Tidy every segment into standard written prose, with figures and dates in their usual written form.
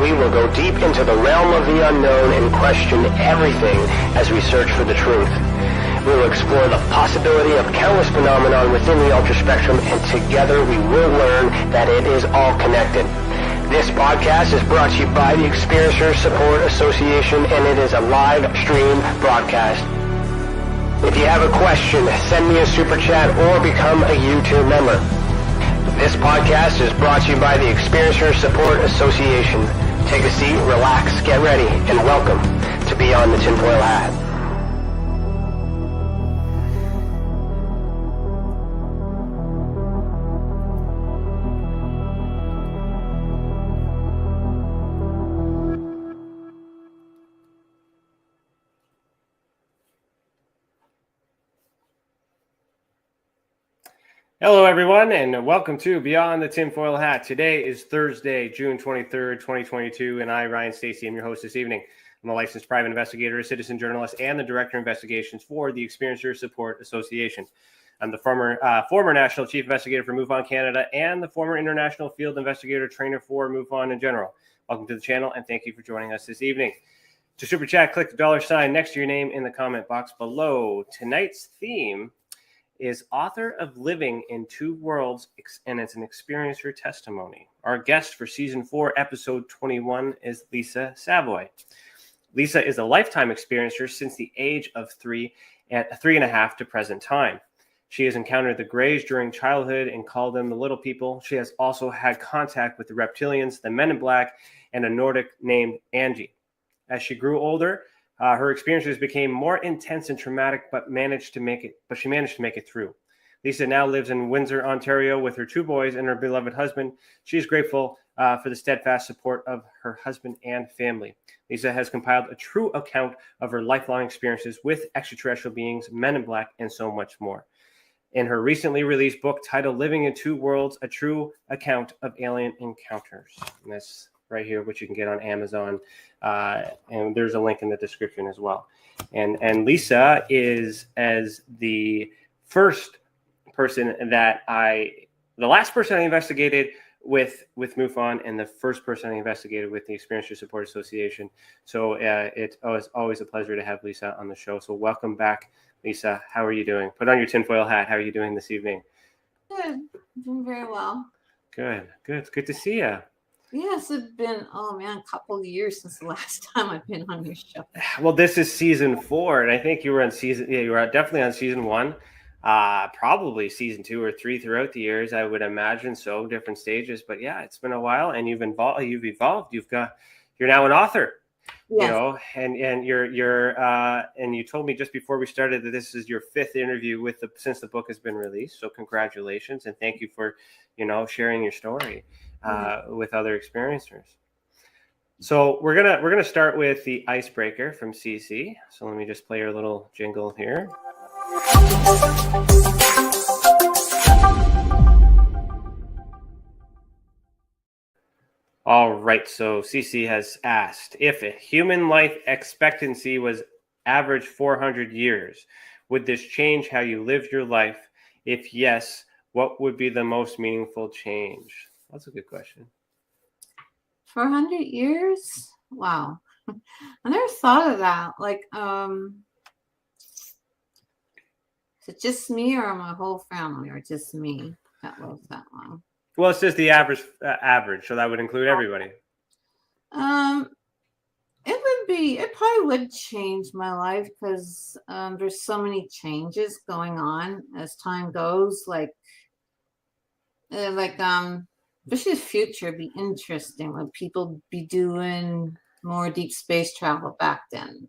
we will go deep into the realm of the unknown and question everything as we search for the truth. We will explore the possibility of countless phenomena within the ultra-spectrum, and together we will learn that it is all connected. This podcast is brought to you by the Extraterrestrial Support Association, and it is a live stream broadcast. If you have a question, send me a super chat or become a YouTube member. This podcast is brought to you by the Extraterrestrial Support Association. Take a seat, relax, get ready, and welcome to Beyond the Tinfoil Hat. Hello, everyone, and welcome to Beyond the Tinfoil Hat. Today is Thursday, June 23rd, 2022, and I, Ryan Stacey, am your host this evening. I'm a licensed private investigator, a citizen journalist, and the Director of Investigations for the Extraterrestrial Support Association. I'm the former National Chief Investigator for MUFON Canada and the former International Field Investigator Trainer for MUFON in general. Welcome to the channel, and thank you for joining us this evening. To Super Chat, click the $ next to your name in the comment box below. Tonight's theme is Author of Living in Two Worlds, and it's an experiencer testimony. Our guest for Season 4, Episode 21 is Lisa Savoy. Lisa is a lifetime experiencer since the age of 3.5 to present time. She has encountered the Greys during childhood and called them the little people. She has also had contact with the Reptilians, the Men in Black, and a Nordic named Angie. As she grew older, her experiences became more intense and traumatic, but she managed to make it through. Lisa now lives in Windsor, Ontario, with her 2 boys and her beloved husband. She is grateful for the steadfast support of her husband and family. Lisa has compiled a true account of her lifelong experiences with extraterrestrial beings, Men in Black, and so much more. In her recently released book titled Living in Two Worlds, A True Account of Alien Encounters. And that's right here, which you can get on Amazon, and there's a link in the description as well. And Lisa is as the first person the last person I investigated with MUFON, and the first person I investigated with the Extraterrestrial Support Association. So it's always a pleasure to have Lisa on the show. So welcome back, Lisa. How are you doing? Put on your tinfoil hat. How are you doing this evening? Good. Doing very well. Good. It's good to see you. Yes, it's been, a couple of years since the last time I've been on your show. Well, this is Season 4, and I think you were you were definitely on Season 1, probably Season 2 or 3 throughout the years, I would imagine, so different stages. But yeah, it's been a while, and you've evolved. You're now an author. Yes. You know, and you're and you told me just before we started that this is your 5th interview since the book has been released. So congratulations, and thank you for sharing your story with other experiencers. So we're gonna start with the icebreaker from CC. So let me just play our little jingle here. All right, so CC has asked, if a human life expectancy was average 400 years, would this change how you live your life? If yes, what would be the most meaningful change? That's a good question. 400 years? Wow. I never thought of that. Like, is it just me or my whole family, or just me that lives that long? Well, it's just the average, so that would include everybody. It probably would change my life because there's so many changes going on as time goes. Especially the future would be interesting. Would people be doing more deep space travel back then?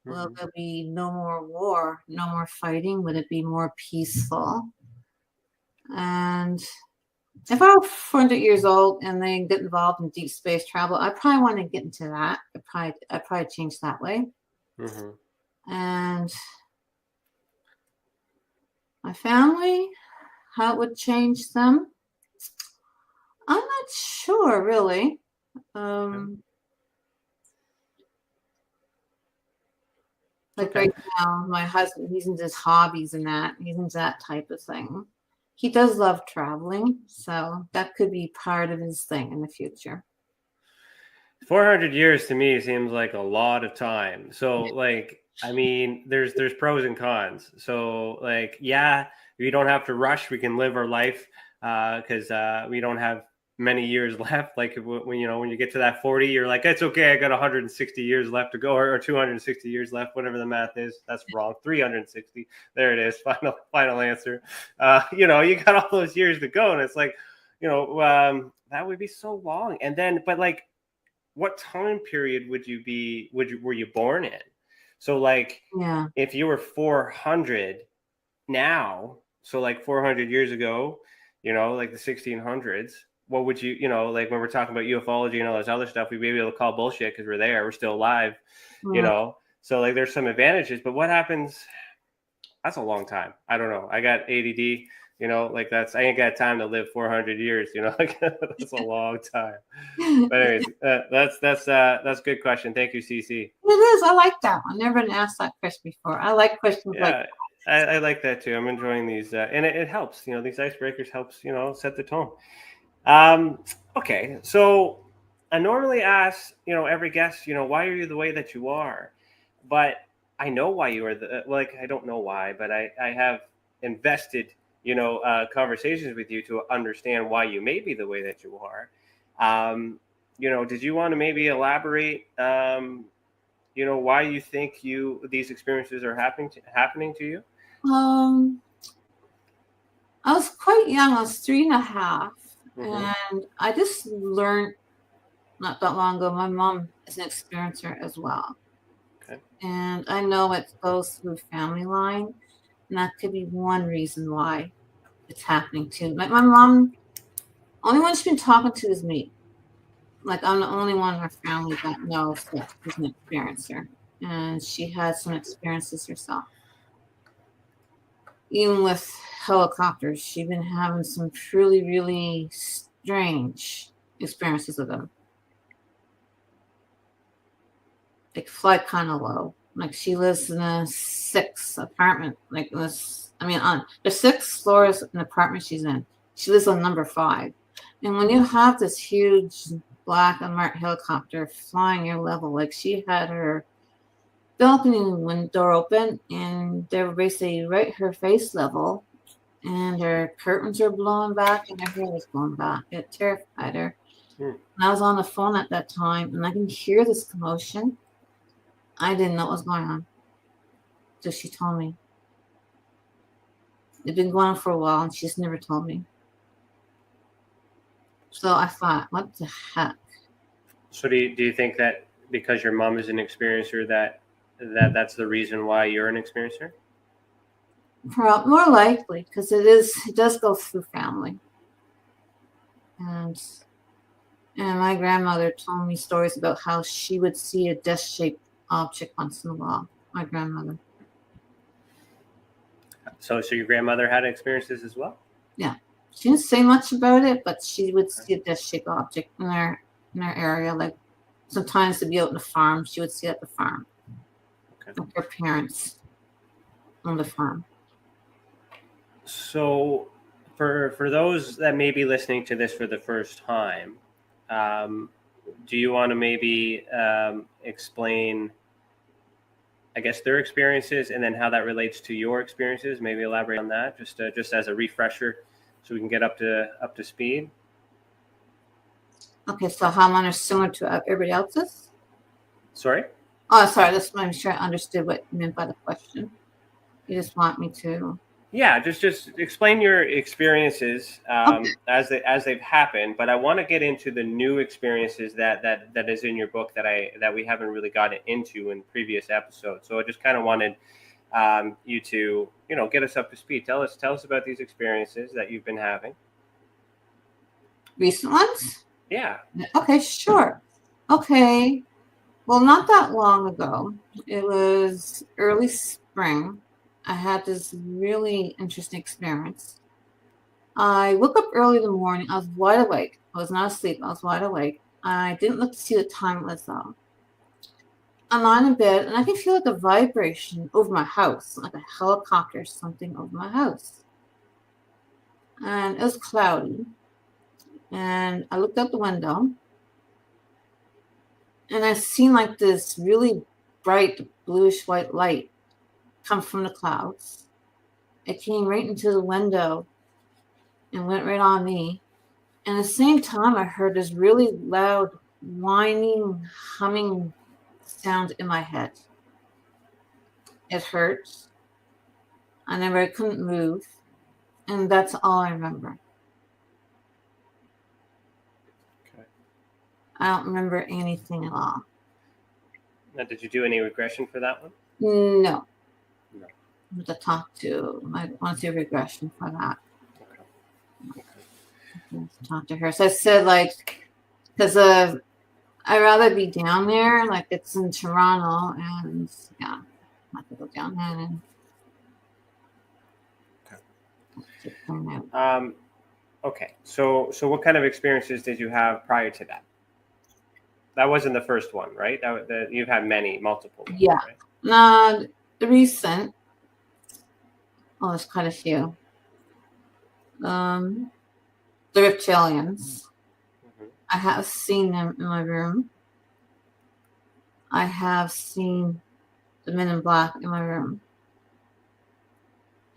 Will there be no more war, no more fighting? Would it be more peaceful? And if I were 400 years old and they get involved in deep space travel, I probably want to get into that. I'd probably change that way. And my family, how it would change them, I'm not sure, really. Right now, my husband, he's into his hobbies and that. He's into that type of thing. He does love traveling, so that could be part of his thing in the future. 400 years to me seems like a lot of time. So like, I mean, there's pros and cons. So like, yeah, we don't have to rush. We can live our life because we don't have many years left. Like when you get to that 40, you're like, it's okay. I got 160 years left to go, or 260 years left, whatever the math is. That's wrong. 360. There it is. Final answer. You got all those years to go, and it's like, that would be so long. And then, but like, what time period were you born in? So like, Yeah. if you were 400 now, so like 400 years ago, like the 1600s, what would like when we're talking about ufology and all this other stuff, we'd be able to call bullshit because we're still alive, so like there's some advantages. But what happens? That's a long time. I don't know. I got ADD. Like I ain't got time to live 400 years. Like that's a long time. But anyways, that's a good question. Thank you, CC. It is. I like that one. Never been asked that question before. I like questions like that. I like that too. I'm enjoying these, and it helps. These icebreakers helps. Set the tone. Okay, so I normally ask every guest, why are you the way that you are? But I know why you are I don't know why, but I have invested conversations with you to understand why you may be the way that you are. Did you want to maybe elaborate, why you think these experiences are happening to you? I was quite young. I was 3.5, Mm-hmm. and I just learned not that long ago. My mom is an experiencer as well. Okay. And I know it goes through family line, and that could be one reason why it's happening too. Like my mom, only one she's been talking to is me. Like I'm the only one in our family that knows that she's an experiencer, and she had some experiences herself. Even with helicopters, she's been having some truly, really strange experiences with them. Like fly kind of low. Like she lives in a 6 apartment. Like this, on there's 6 floors in the apartment she's in. She lives on number 5. And when you have this huge black unmarked helicopter flying your level, like she had her balcony door open, and they were basically right her face level, and her curtains are blowing back, and her hair was blowing back. It terrified her. And I was on the phone at that time, and I can hear this commotion. I didn't know what was going on, so she told me. It'd been going on for a while, and she's never told me. So I thought, what the heck? So do you think that because your mom is an experiencer that's the reason why you're an experiencer? More likely, because it does go through family. And my grandmother told me stories about how she would see a disc-shaped object once in a while. My grandmother. So your grandmother had experiences as well? Yeah. She didn't say much about it, but she would see a disc-shaped object in her area. Like sometimes to be out in the farm, she would see it at the farm. Okay. With her parents on the farm. So for those that may be listening to this for the first time, do you want to maybe explain, I guess, their experiences and then how that relates to your experiences? Maybe elaborate on that just as a refresher so we can get up to speed. Okay, so how mine are similar to everybody else's? Sorry? Oh, sorry. Let's make sure I understood what you meant by the question. You just want me to... Yeah, just explain your experiences as they've happened. But I want to get into the new experiences that is in your book that we haven't really gotten into in previous episodes. So I just kind of wanted you to get us up to speed. Tell us about these experiences that you've been having. Recent ones? Yeah. Okay, sure. Okay. Well, not that long ago. It was early spring. I had this really interesting experience. I woke up early in the morning. I was wide awake. I was not asleep. I was wide awake. I didn't look to see the time it was though. I'm lying in bed, and I can feel like a vibration over my house, like a helicopter or something over my house. And it was cloudy. And I looked out the window. And I seen like this really bright bluish white light come from the clouds. It came right into the window and went right on me. And at the same time, I heard this really loud whining, humming sound in my head. It hurt. I couldn't move. And that's all I remember. Okay. I don't remember anything at all. Now, did you do any regression for that one? No. No. I have to talk to, I want to do regression for that. Okay. I have to talk to her. So I said, like, because I'd rather be down there, like it's in Toronto, and yeah, I have to go down there and. Okay. So what kind of experiences did you have prior to that? That wasn't the first one, right? That you've had multiple. Ones, yeah. Right? The recent. Oh, there's quite a few. The Reptilians. Mm-hmm. I have seen them in my room. I have seen the Men in Black in my room.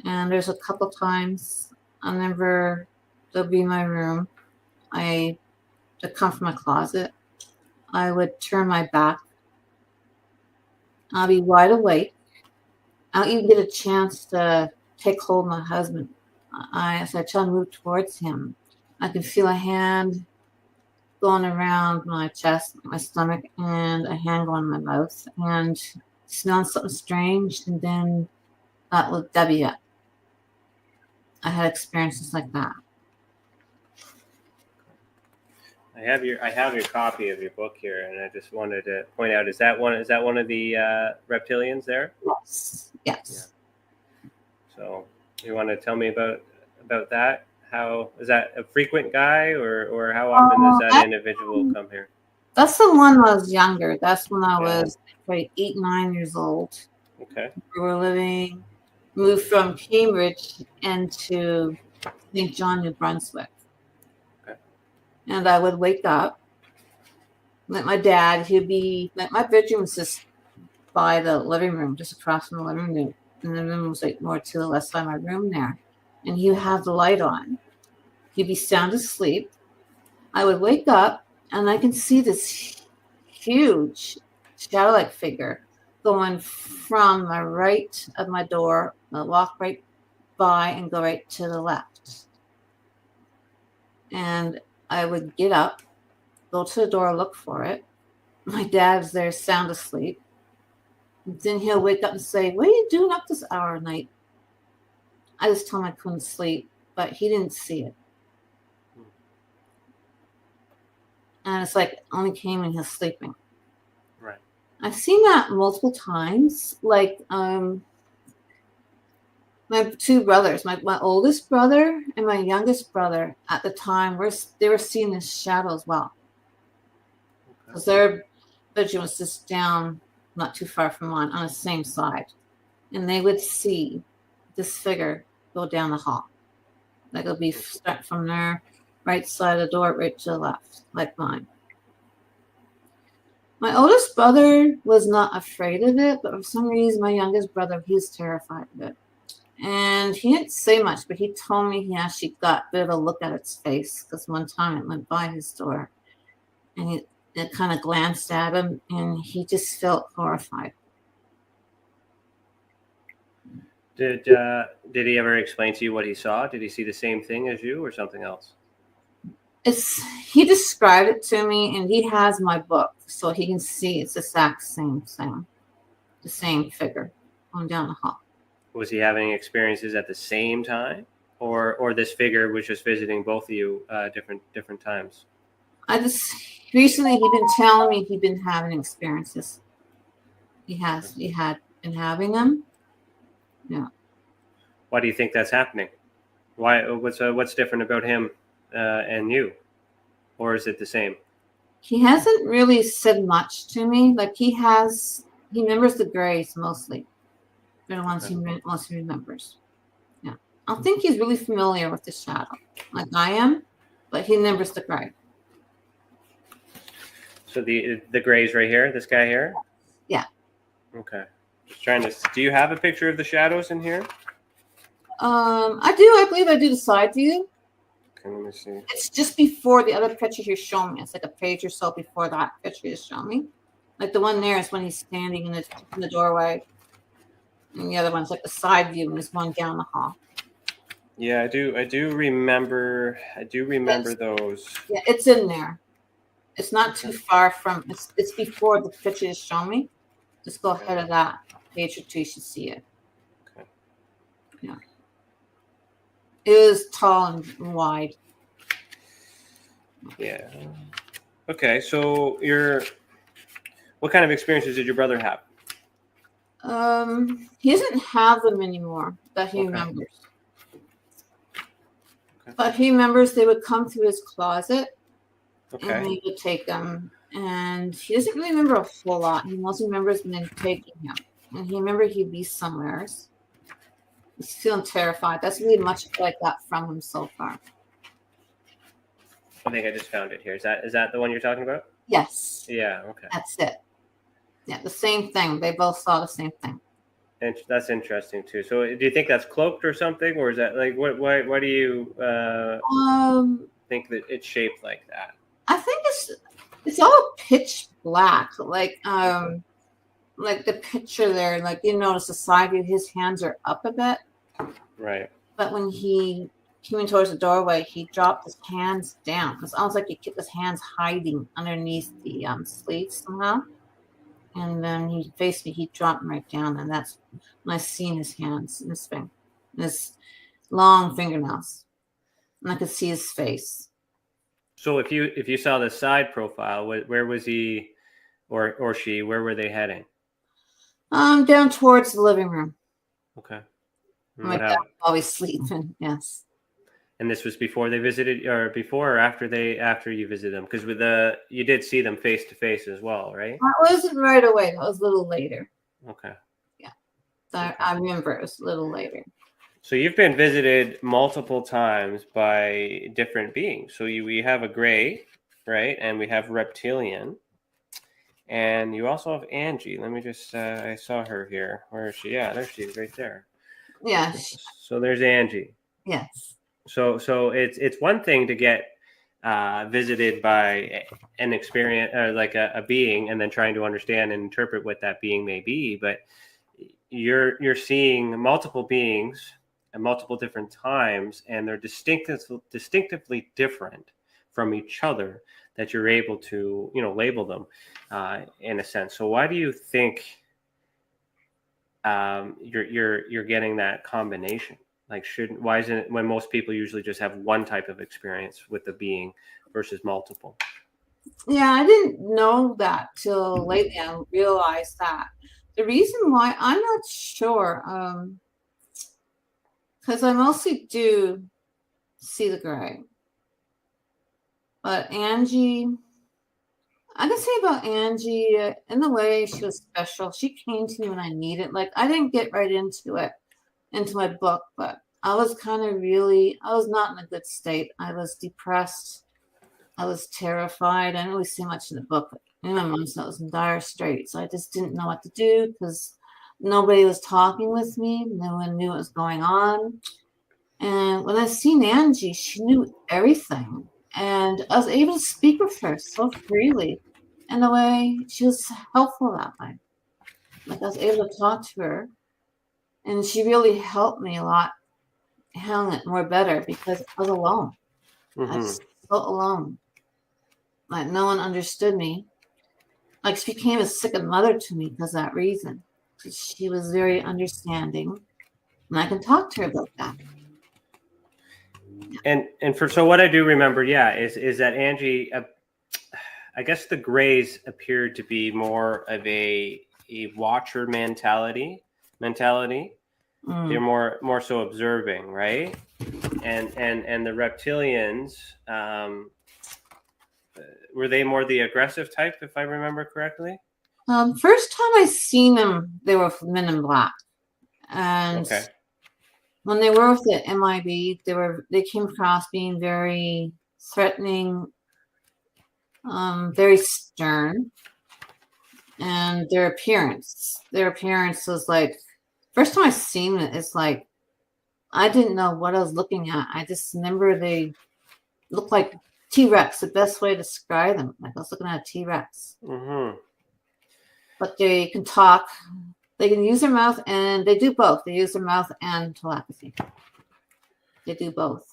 And there's a couple times they'll be in my room. They come from my closet. I would turn my back. I'll be wide awake. I don't even get a chance to take hold of my husband. As I try to move towards him, I can feel a hand going around my chest, my stomach, and a hand going in my mouth, and smelling something strange, and then that looked Debbie up. I had experiences like that. I have your copy of your book here, and I just wanted to point out: is that one of the Reptilians there? Yes. Yes. Yeah. So you want to tell me about that? How is that a frequent guy, or how often does that individual come here? That's the one when I was younger. That's when I was probably 8, 9 years old. Okay. We were moved from Cambridge into St. John, New Brunswick. Okay. And I would wake up, like my dad, my bedroom was just by the living room, just across from the living room. And the room was like more to the left side of my room there. And he would have the light on. He'd be sound asleep. I would wake up and I can see this huge shadow-like figure going from my right of my door, walk right by and go right to the left. And I would get up, go to the door, look for it. My dad's there sound asleep. Then he'll wake up and say, "What are you doing up this hour of night?" I just told him I couldn't sleep, but he didn't see it. And it's like only came when he was sleeping. Right. I've seen that multiple times. Like my two brothers, my oldest brother and my youngest brother at the time they were seeing this shadow as well. Because their bedroom was just down, not too far from mine, on the same side. And they would see this figure go down the hall. Like it'll be start from their right side of the door right to the left, like mine. My oldest brother was not afraid of it, but for some reason my youngest brother, he was terrified of it. And he didn't say much, but he told me he actually got a bit of a look at its face because one time it went by his door and it kind of glanced at him and he just felt horrified. Did he ever explain to you what he saw? Did he see the same thing as you or something else? He described it to me, and he has my book, so he can see it's the exact same thing, the same figure going down the hall. Was he having experiences at the same time, or this figure was just visiting both of you different times? Recently he'd been telling me he'd been having experiences. He had been having them. Yeah. Why do you think that's happening? Why? What's different about him and you, or is it the same? He hasn't really said much to me. Like he remembers the grays mostly. They're the ones he mostly remembers. Yeah, I think he's really familiar with the shadow, like I am, but he remembers the gray. So the grays right here, this guy here? Yeah. Okay. Just trying to, do you have a picture of the shadows in here? I do. I believe I do the side view. Okay, let me see. It's just before the other picture you're showing me. It's like a page or so before that picture is showing me. Like the one there is when he's standing in the doorway. And the other one's like the side view, and there's one down the hall. Yeah, I do remember those. Yeah, it's in there. It's not too far from. It's before the picture is showing me. Just go ahead of that page or two. You should see it. Okay. Yeah. It is tall and wide. Yeah. Okay, so what kind of experiences did your brother have? He doesn't have them anymore that he remembers. Okay. But he remembers they would come through his closet, and Okay. he would take them. And he doesn't really remember a whole lot. He mostly remembers them taking him. And he remembered he'd be somewhere. He's feeling terrified. That's really much what I got from him so far. I think I just found it here. Is that the one you're talking about? Yes. Yeah. Okay. That's it. Yeah, the same thing. They both saw the same thing. And that's interesting too. So, do you think that's cloaked or something, or is that like why do you think that it's shaped like that? I think it's all pitch black. Like the picture there, like you notice the side view, his hands are up a bit. Right. But when he came in towards the doorway, he dropped his hands down. It's almost like he kept his hands hiding underneath the sleeves somehow. And then he faced me, he dropped them right down. And that's when I seen his hands and his long fingernails. And I could see his face. So if you saw the side profile, where was he or she, where were they heading? Down towards the living room. Okay. My dad was always sleeping, yes. And this was before they visited, or before or after you visited them? Because you did see them face to face as well, right? That wasn't right away. That was a little later. Okay. Yeah. I remember it was a little later. So you've been visited multiple times by different beings. So we have a gray, right? And we have reptilian. And you also have Angie. Let me just, I saw her here. Where is she? Yeah, there she is right there. Yeah. So there's Angie. Yes. So it's one thing to get visited by an experience, like a being, and then trying to understand and interpret what that being may be. But you're seeing multiple beings at multiple different times, and they're distinctively different from each other, that you're able to label them in a sense. So why do you think you're getting that combination? Like, why isn't it when most people usually just have one type of experience with the being versus multiple? Yeah, I didn't know that till lately. I realized that. The reason why, I'm not sure, because I mostly do see the gray. But Angie, I can say about Angie, in the way she was special. She came to me when I needed. Like, I didn't get right into my book, but I was I was not in a good state. I was depressed. I was terrified. I didn't really see much in the book, but my mom said I was in dire straits. So I just didn't know what to do because nobody was talking with me. No one knew what was going on. And when I seen Angie, she knew everything. And I was able to speak with her so freely. In a way, she was helpful that way. Like, I was able to talk to her. And she really helped me a lot, handling it more better, because I was alone. Mm-hmm. I was so alone. Like, no one understood me. Like, she became a second mother to me because of that reason. She was very understanding. And I can talk to her about that. And so what I do remember, is that Angie, I guess the grays appeared to be more of a watcher mentality. They're more so observing, right? And the reptilians, were they more the aggressive type, if I remember correctly? First time I seen them, they were men in black, and okay. When they were with the MIB, they came across being very threatening, very stern, and their appearance was like, first time I seen it, it's like I didn't know what I was looking at. I just remember they looked like T-Rex. The best way to describe them, like I was looking at a T-Rex. Mm-hmm. But they can talk. They can use their mouth, and they do both. They use their mouth and telepathy. They do both.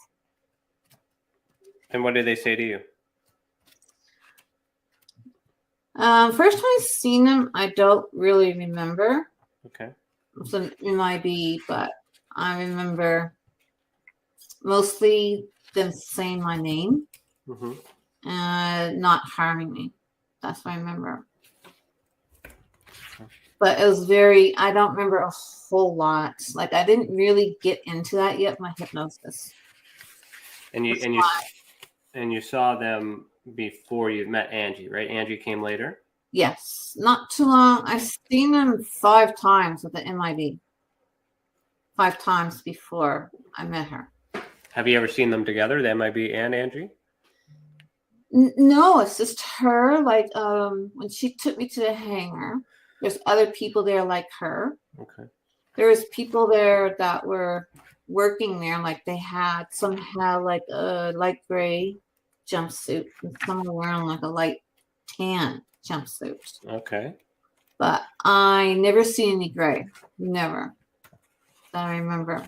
And what did they say to you? First time I seen them, I don't really remember. Okay. It might be, but I remember mostly them saying my name and not harming me. That's what I remember. But it was I don't remember a whole lot. Like I didn't really get into that yet, my hypnosis. And you saw them before you met Angie, right? Angie came later? Yes. Not too long. I've seen them 5 times with the MIB. 5 times before I met her. Have you ever seen them together, the MIB and Angie? No, it's just her. Like when she took me to the hangar, there's other people there like her. Okay. There was people there that were working there. Like some had like a light gray jumpsuit, and some were wearing like a light tan jumpsuit. Okay. But I never seen any gray. Never. That I remember.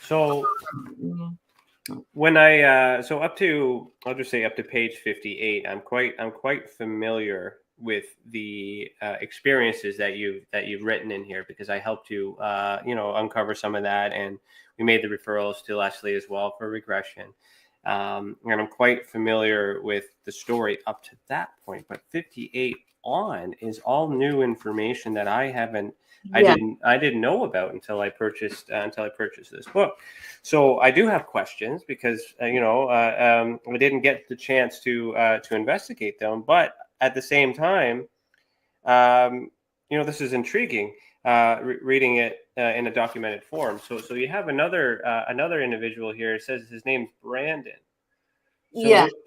So when I'll just say up to page 58, I'm quite familiar with the experiences that you've written in here, because I helped you uncover some of that, and we made the referrals to Leslie as well for regression. And I'm quite familiar with the story up to that point, but 58 on is all new information that I didn't know about until I purchased this book. So I do have questions because I didn't get the chance to investigate them, but at the same time, this is intriguing. Reading it in a documented form. So you have another individual here. It says his name's Brandon.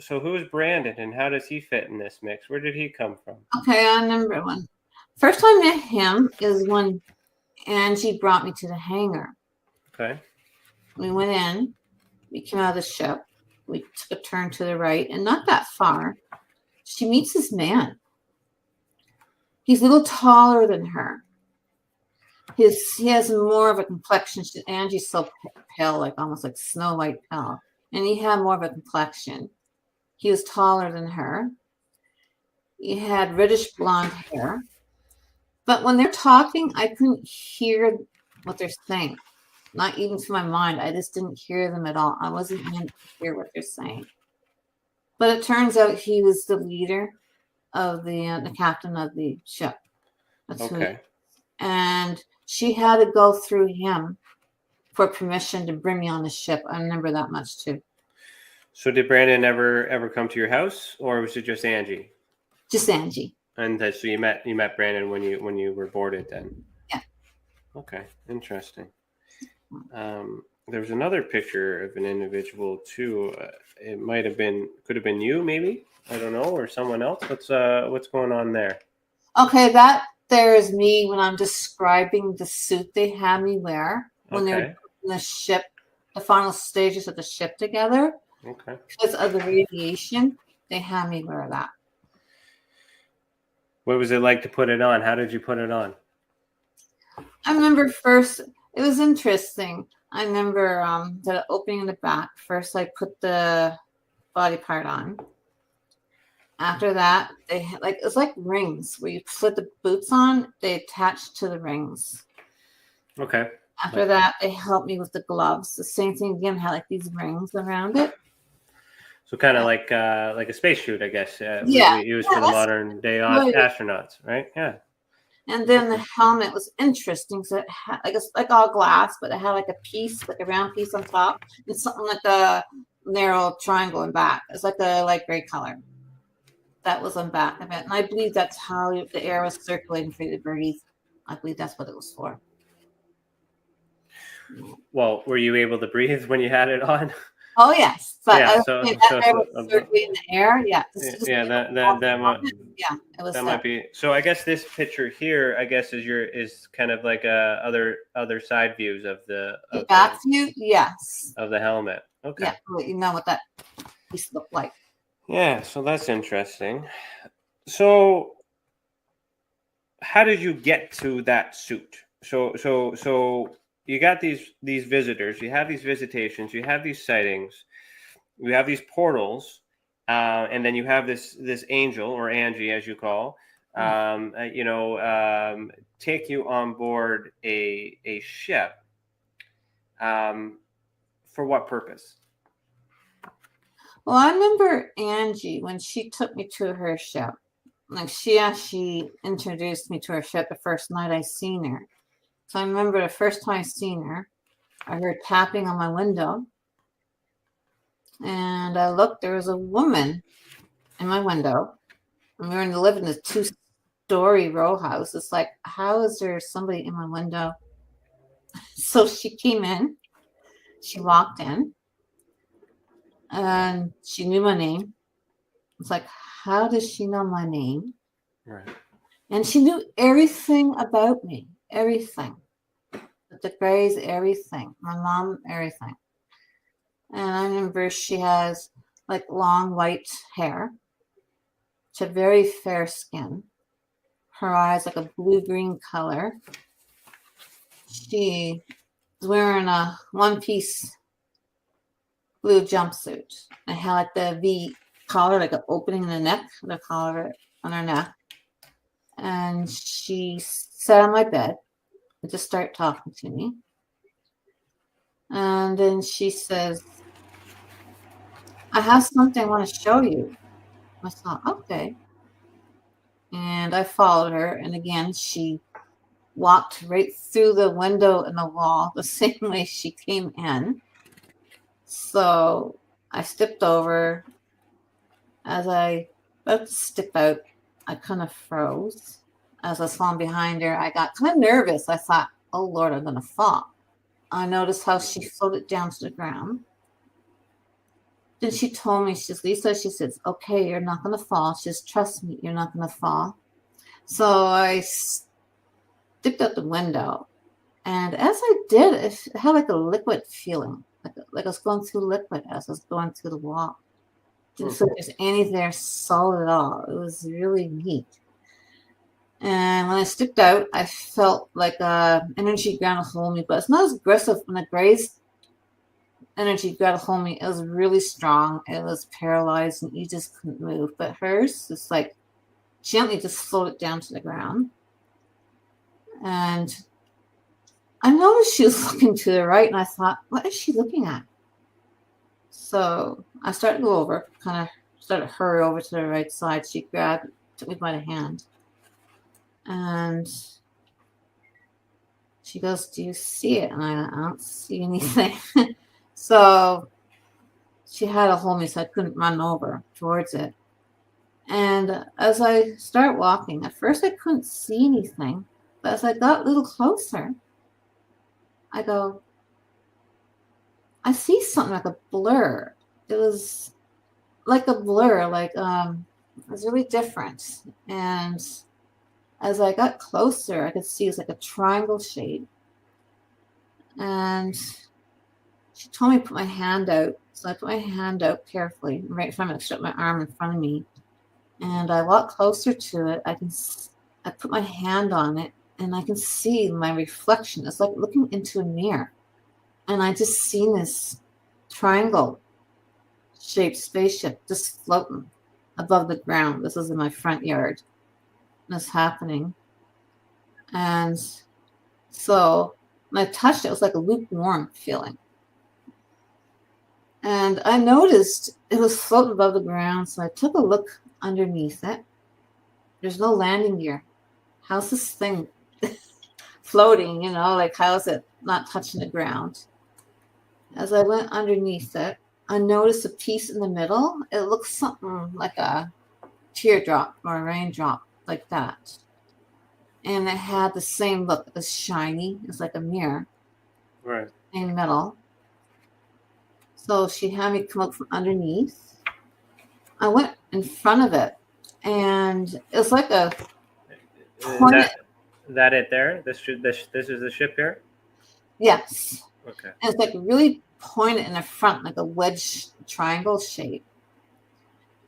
So who's Brandon, and how does he fit in this mix? Where did he come from? Okay, I remember one. First time I met him is when Angie brought me to the hangar. Okay. We went in. We came out of the ship. We took a turn to the right, and not that far, she meets this man. He's a little taller than her. He has more of a complexion. Angie's so pale, like almost like Snow White pale. And he had more of a complexion. He was taller than her. He had reddish blonde hair. But when they're talking, I couldn't hear what they're saying. Not even to my mind. I just didn't hear them at all. I wasn't meant to hear what they're saying. But it turns out he was the leader of the captain of the ship. That's okay. And she had to go through him for permission to bring me on the ship. I remember that much too. So did Brandon ever come to your house, or was it just Angie? Just Angie. And so you met Brandon when you were boarded then? Yeah. Okay, interesting. There was another picture of an individual too. It could have been you, maybe. I don't know, or someone else. What's going on there? Okay, that there is me when I'm describing the suit they had me wear when they're in the ship, the final stages of the ship together. Okay. Because of the radiation, they had me wear that. What was it like to put it on? How did you put it on? I remember first, it was interesting. I remember the opening in the back. First, I put the body part on. After that, they had it's like rings where you put the boots on, they attach to the rings. Okay. After that, they helped me with the gloves. The same thing again, had like these rings around it. So kind of like a space suit, I guess. We use for the modern day astronauts, right? Yeah. And then the helmet was interesting. So it had like all glass, but it had like a piece, like a round piece on top, and something like a narrow triangle in back. It's like a light gray color. That was on back of it. And I believe that's how the air was circulating for you to breathe. I believe that's what it was for. Well, were you able to breathe when you had it on? Oh yes, but Yeah, I was so saying that so there so was certainly in the air. Yeah, yeah, that might yeah, it was that might be. So I guess this picture here, I guess, is kind of like other side views of the back view. Yes, of the helmet. Okay. yeah, well, you know what that piece looked like. Yeah, so that's interesting. So how did you get to that suit? So you got these visitors, you have these visitations, you have these sightings, you have these portals, and then you have this angel, or Angie as you call, take you on board a ship. For what purpose? Well, I remember Angie when she took me to her ship. Like she actually introduced me to her ship the first night I seen her. So I remember the first time I seen her, I heard tapping on my window. And I looked, there was a woman in my window. And we were living in a 2-story row house. It's like, how is there somebody in my window? So she came in, she walked in, and she knew my name. It's like, how does she know my name? Right. And she knew everything about me, everything. The Grays, everything. My mom, everything. And I remember she has like long white hair. She had very fair skin. Her eyes like a blue-green color. She was wearing a one-piece blue jumpsuit. I had like the V collar, like an opening in the neck, the collar on her neck. And she sat on my bed and just started talking to me. And then she says, I have something I want to show you. I thought, okay. And I followed her. And again, she walked right through the window in the wall the same way she came in. So I stepped over. As I about to step out, I kind of froze. As I was falling behind her, I got kind of nervous. I thought, oh Lord, I'm going to fall. I noticed how she floated down to the ground. Then she told me, she says, Lisa, she says, okay, you're not going to fall. She says, trust me, you're not going to fall. So I stepped out the window. And as I did, it had like a liquid feeling, like I was going through liquid as I was going through the wall. Didn't feel there's anything there solid at all. It was really neat. And when I stepped out, I felt like energy grabbed a hold of me, but it's not as aggressive when the Gray's energy grabbed a hold of me. It was really strong. It was paralyzed, and you just couldn't move. But hers, just like gently just floated down to the ground. And I noticed she was looking to the right, and I thought, what is she looking at? So I started to go over, kind of started to hurry over to the right side. She took me by the hand. And she goes, do you see it? And I don't see anything. So she had to hold me so I couldn't run over towards it. And as I start walking, at first I couldn't see anything. But as I got a little closer, I go, I see something like a blur. It was like a blur, like it was really different. And as I got closer, I could see it was like a triangle shape. And she told me to put my hand out. So I put my hand out carefully, right in front of me, shut my arm in front of me. And I walked closer to it. I put my hand on it, and I can see my reflection. It's like looking into a mirror. And I just seen this triangle shaped spaceship just floating above the ground. This is in my front yard. This happening. And so when I touched it, it was like a lukewarm feeling. And I noticed it was floating above the ground. So I took a look underneath it. There's no landing gear. How's this thing floating? Like how's it not touching the ground? As I went underneath it, I noticed a piece in the middle. It looked something like a teardrop or a raindrop, like that. And it had the same look. It was shiny. It's like a mirror. Right. In metal. So she had me come up from underneath. I went in front of it, and it was like a point. That it there? This is the ship here? Yes. Okay. And it's like really pointed in the front, like a wedge triangle shape.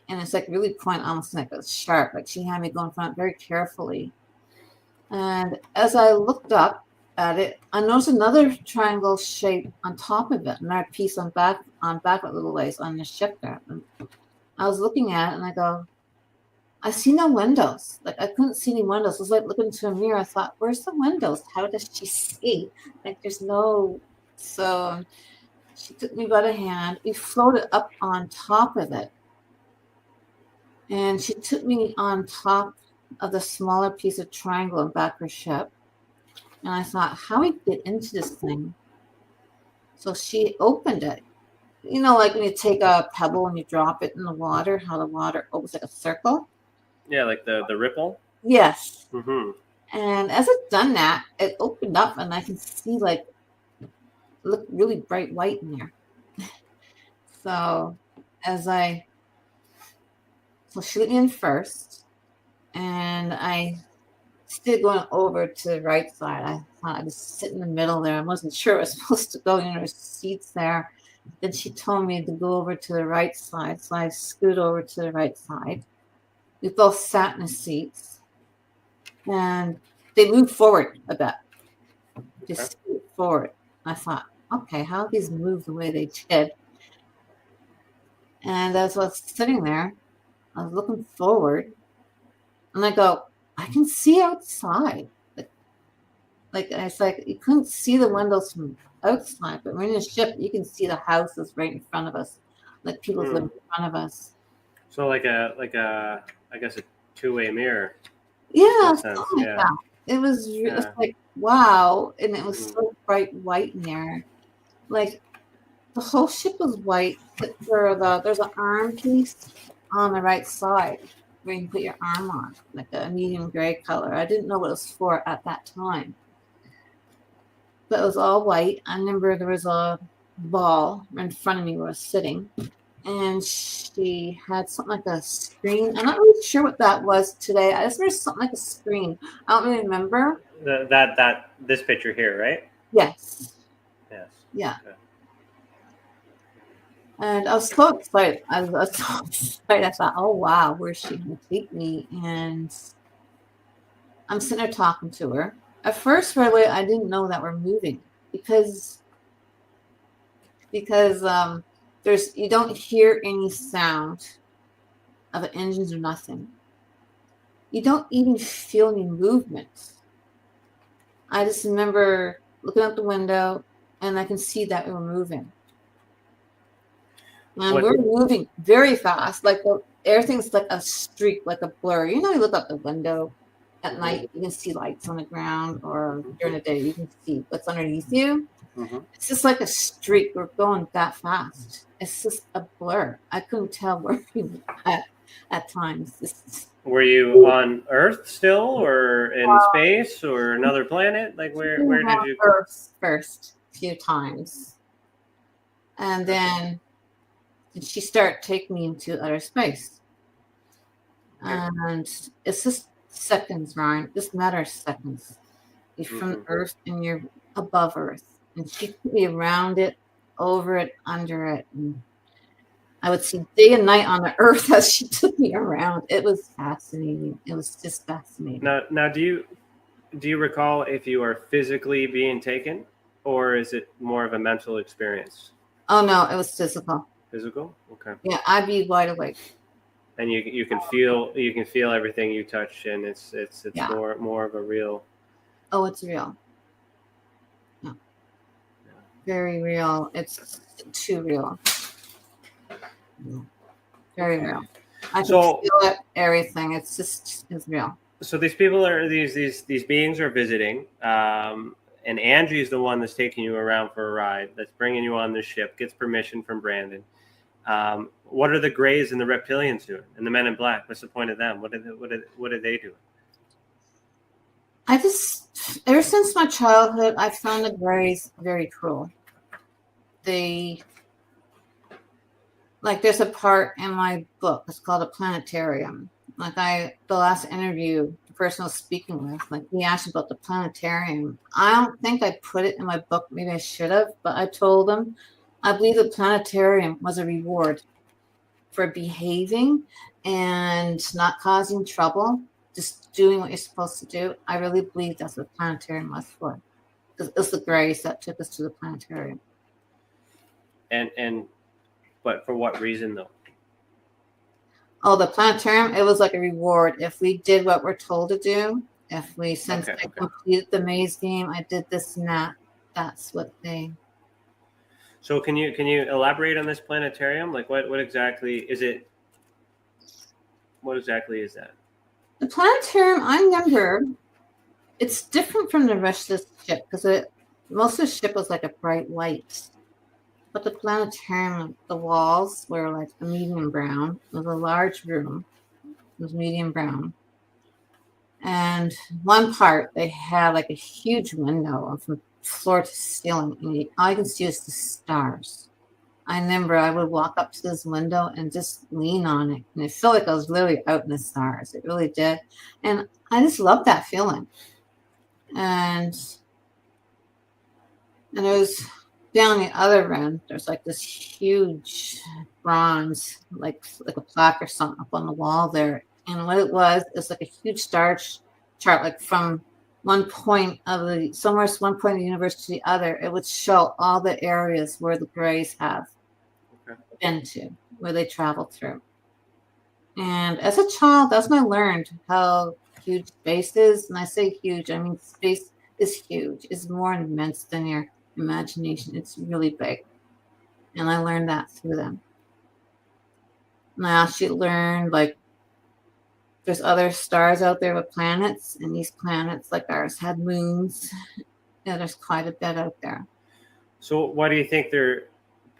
And it's like really pointed, almost like a sharp. Like she had me go in front very carefully. And as I looked up at it, I noticed another triangle shape on top of it, another piece on back a little ways on the ship there. And I was looking at it and I go, I see no windows. Like I couldn't see any windows. It was like looking into a mirror. I thought, where's the windows? How does she see? Like there's no. So she took me by the hand. We floated up on top of it. And she took me on top of the smaller piece of triangle in back her ship. And I thought, how do we get into this thing? So she opened it. You know, like when you take a pebble and you drop it in the water, how the water opens like a circle? Yeah, like the ripple? Yes. Mm-hmm. And as it done that, it opened up and I can see like, look really bright white in there. So she let me in first, and I still going over to the right side. I thought I was sitting in the middle there. I wasn't sure I was supposed to go. There's seats there. Then she told me to go over to the right side, so I scooted over to the right side. We both sat in the seats, and they moved forward a bit. Just forward. I thought, okay, how did these move the way they did? And as I was sitting there, I was looking forward, and I go, I can see outside. Like it's like you couldn't see the windows from outside, but when you're in a ship, you can see the houses right in front of us, like people living in front of us. So like a I guess a two-way mirror. Yeah, Sense. Like Yeah. that. It was like wow, and it was so bright white in there. Like the whole ship was white, except for there's an arm piece on the right side where you can put your arm on, like a medium gray color. I didn't know what it was for at that time. But it was all white. I remember there was a ball in front of me where I was sitting, and she had something like a screen. I'm not really sure what that was today. I just remember something like a screen. I don't really remember. This picture here, right? Yes. Yes. Yeah. Okay. And I was so excited. I was so excited. I thought, oh, wow, where's she going to take me? And I'm sitting there talking to her. At first, right away, I didn't know that we're moving because you don't hear any sound of engines or nothing. You don't even feel any movement. I just remember looking out the window, and I can see that we were moving. And we're moving very fast. Like everything's like a streak, like a blur. You know, you look out the window at night, you can see lights on the ground, or during the day, you can see what's underneath you. Mm-hmm. It's just like a streak. We're going that fast. It's just a blur. I couldn't tell where we were at times. Were you on Earth still, or in space, or another planet? Like where did you? Earth first a few times, and then she started taking me into outer space. And it's just seconds, Ryan. Just matter of seconds. You're from Earth and you're above Earth. And she took me around it, over it, under it. And I would see day and night on the Earth as she took me around. It was fascinating. It was just fascinating. Now, do you recall if you are physically being taken, or is it more of a mental experience? Oh no, it was physical. Physical? Okay. Yeah, I'd be wide awake. And you can feel everything you touch, and it's more of a real. Oh, it's real. No. Yeah. Very real. It's too real. Very real. I can feel it, everything. It's real. So these people are these beings are visiting, and Angie is the one that's taking you around for a ride, that's bringing you on the ship, gets permission from Brandon. What are the Greys and the Reptilians doing, and the Men in Black? What's the point of them? What did they do? Ever since my childhood, I found the Greys very cruel. They like there's a part in my book, it's called a planetarium. Like the last interview, the person I was speaking with, like he asked about the planetarium. I don't think I put it in my book. Maybe I should have, but I told him I believe the planetarium was a reward for behaving and not causing trouble, just doing what you're supposed to do. I really believe that's what the planetarium was for. It's the grace that took us to the planetarium. And but for what reason though? Oh, the planetarium, it was like a reward. If we did what we're told to do, if we, since I completed the maze game, I did this and that, that's what they... So can you elaborate on this planetarium? Like what exactly is it? What exactly is that? The planetarium, I remember, it's different from the rest of the ship because most of the ship was like a bright white. But the planetarium, the walls were like a medium brown. It was a large room. It was medium brown. And one part, they had like a huge window from floor to ceiling. And all you can see is the stars. I remember I would walk up to this window and just lean on it. And it felt like I was literally out in the stars. It really did. And I just loved that feeling. And it was... down the other end, there's like this huge bronze, like a plaque or something up on the wall there. And what it was is like a huge star chart, like from one point of the universe to the other. It would show all the areas where the Greys have been to, where they traveled through. And as a child, that's when I learned how huge space is. And I say huge, I mean space is huge. It's more immense than your imagination. It's really big. And I learned that through them. And I actually learned like there's other stars out there with planets, and these planets like ours had moons. Yeah, there's quite a bit out there. So why do you think their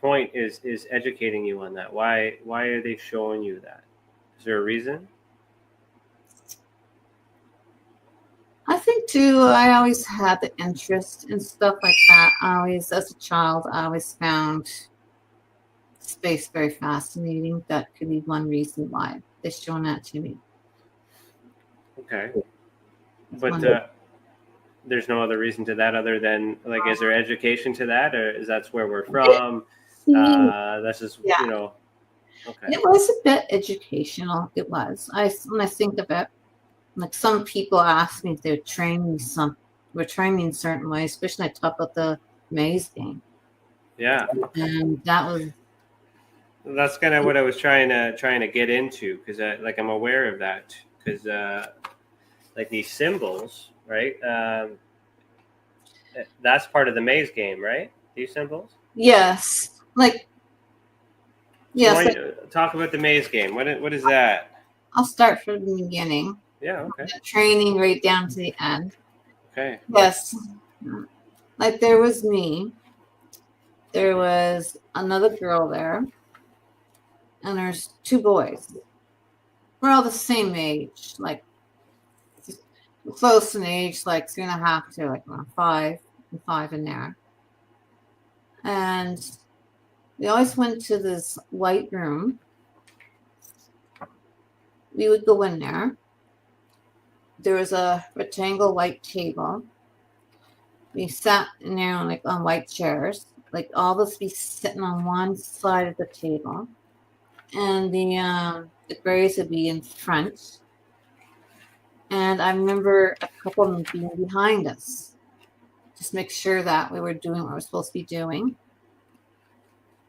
point is educating you on that? Why are they showing you that? Is there a reason? I think too, I always had the interest in stuff like that. As a child, I always found space very fascinating. That could be one reason why they're showing that to me. Okay. But there's no other reason to that other than, like, is there education to that? Or is that's where we're from? That's just, you know, okay. It was a bit educational. It was. When I think of it, like some people ask me if they're training we're training in certain ways, especially when I talk about the maze game. Yeah. And that's kind of what I was trying to get into, because I'm aware of that, because like these symbols, right? That's part of the maze game, right? These symbols. Yes. Like. Yes. So talk about the maze game. What is that? I'll start from the beginning. Yeah, okay. Training right down to the end. Okay. Yes. Like there was me. There was another girl there. And there's two boys. We're all the same age. Like close in age, like 3.5 to like 5 and 5 in there. And we always went to this white room. We would go in there. There was a rectangle white table. We sat in there on white chairs. Like all of us be sitting on one side of the table. And the Greys would be in front. And I remember a couple of them being behind us. Just make sure that we were doing what we were supposed to be doing.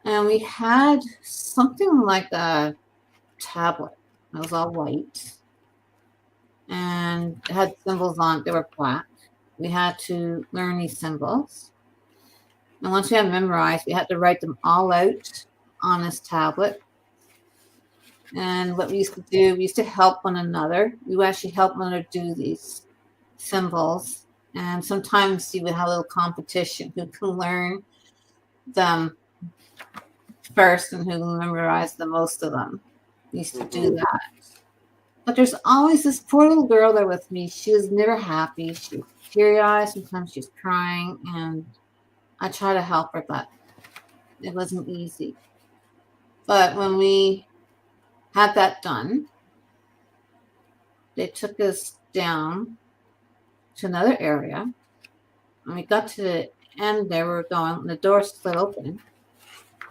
And we had something like a tablet. It was all white. And it had symbols on it. They were black. We had to learn these symbols. And once we had memorized, we had to write them all out on this tablet. And what we used to do, we used to help one another. We would actually help one another do these symbols. And sometimes you would have a little competition who can learn them first and who can memorize the most of them. We used to do that. But there's always this poor little girl there with me. She was never happy. She was teary-eyed. Sometimes she was crying. And I try to help her, but it wasn't easy. But when we had that done, they took us down to another area. When we got to the end there, we were going, the door split open.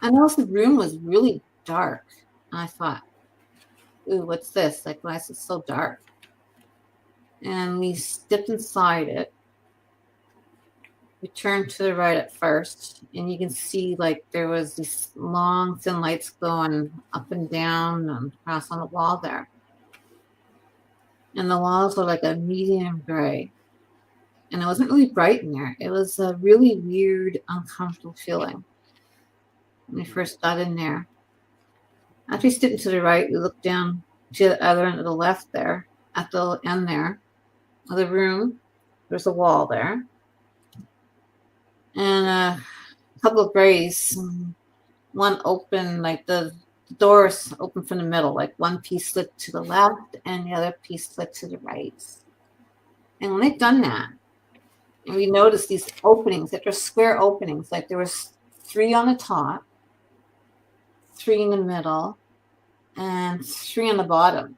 And also the room was really dark. And I thought, ooh, what's this? Like, why is it so dark? And we stepped inside it. We turned to the right at first, and you can see like there was these long, thin lights going up and down and across on the wall there. And the walls were like a medium gray. And it wasn't really bright in there. It was a really weird, uncomfortable feeling when we first got in there. After we stepped to the right, we looked down to the other end of the left there, at the end there of the room. There's a wall there. And a couple of grays. One open, like the doors open from the middle, like one piece slid to the left and the other piece slid to the right. And when they'd done that, and we noticed these openings, that were square openings, like there was 3 on the top, 3 in the middle, and 3 on the bottom.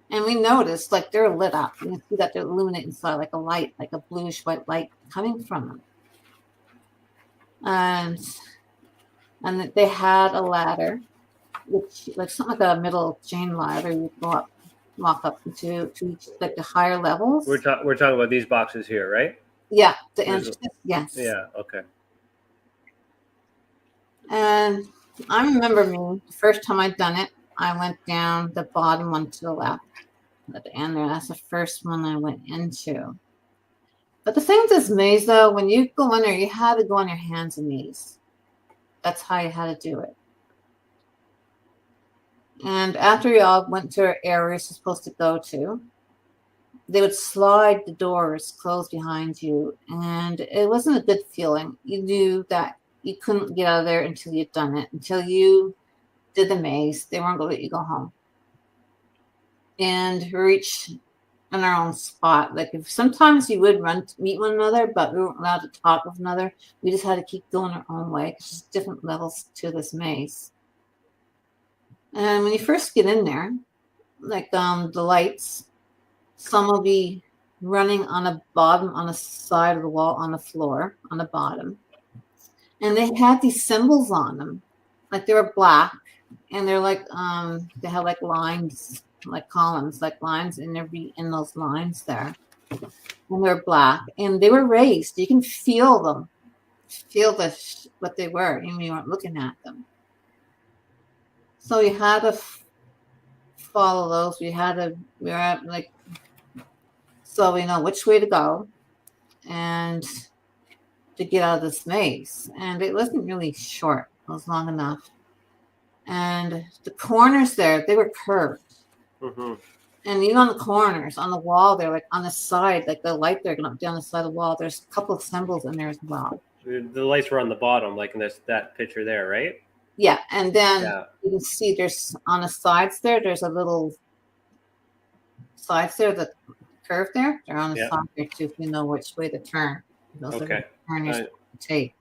And we noticed like they're lit up. You can see that they're illuminating inside like a light, like a bluish white light coming from them. And they had a ladder, which like something like a middle chain ladder. You go up, walk up to each, like the higher levels. We're talking about these boxes here, right? Yeah, the entrance. Yes. Yeah. Okay. And I remember me the first time I'd done it. I went down the bottom one to the left at the end there. That's the first one I went into. But the thing with this maze, though, when you go in there, you had to go on your hands and knees. That's how you had to do it. And after we all went to our areas we're supposed to go to, they would slide the doors closed behind you. And it wasn't a good feeling. You knew that you couldn't get out of there until you'd done it, until you did the maze. They weren't going to let you go home. And we reached in our own spot. Like if sometimes you would run to meet one another, but we weren't allowed to talk with another. We just had to keep going our own way. It's just different levels to this maze. And when you first get in there, like the lights, some will be running on the bottom, on the side of the wall, on the floor, on the bottom. And they had these symbols on them. Like they were black. And they're like, they have like lines, like columns, like lines, and there'd be in those lines there. And they're black. And they were raised. You can feel them. Feel what they were, even when you weren't looking at them. So you had to follow those. We were at like, so we know which way to go and to get out of this maze. And it wasn't really short. It was long enough. And the corners there, they were curved. Mm-hmm. And even on the corners, on the wall there, like on the side, like the light there going up down the side of the wall, there's a couple of symbols in there as well. The lights were on the bottom, like in that picture there, right? Yeah, and then you can see there's on the sides there, there's a little sides there, the curve there. They're on the side there too, if you know which way to turn. Those are the turners tape.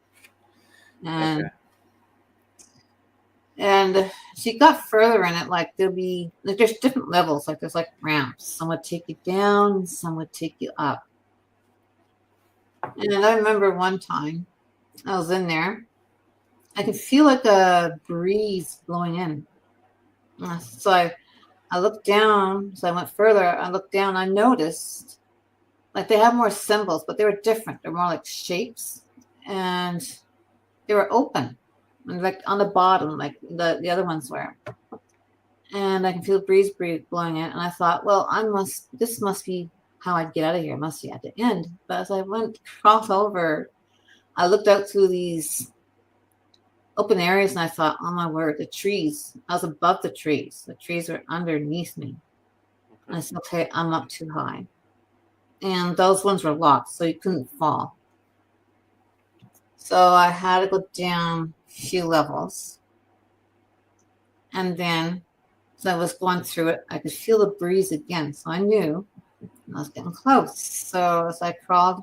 And she got further in it, like there'll be like there's different levels, like there's like ramps. Some would take you down, some would take you up. And I remember one time I was in there. I could feel like a breeze blowing in. So I looked down. So I went further. I looked down. I noticed like they have more symbols, but they were different. They're more like shapes. And they were open. And like on the bottom, like the other ones were. And I can feel the breeze blowing in. And I thought, well, this must be how I'd get out of here. It must be at the end. But as I went cross over, I looked out through these open areas and I thought, oh my word, the trees. I was above the trees. The trees were underneath me. And I said, okay, I'm up too high. And those ones were locked, so you couldn't fall. So I had to go down a few levels. And then as I was going through it, I could feel the breeze again. So I knew I was getting close. So as I crawled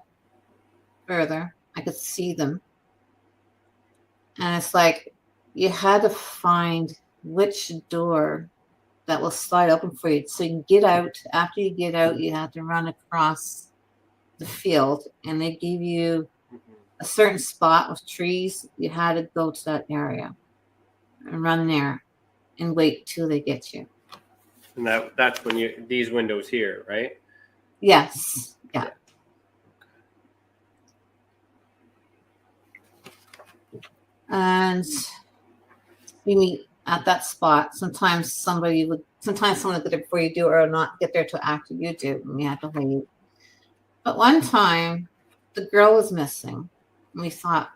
further, I could see them. And it's like you had to find which door that will slide open for you so you can get out. After you get out, you have to run across the field, and they give you a certain spot with trees. You had to go to that area and run there and wait till they get you. And that's when these windows here, right? Yes. Yeah. And we meet at that spot. Sometimes someone would get there before you do, or not get there till after you do, and we had to wait. But one time, the girl was missing, and we thought,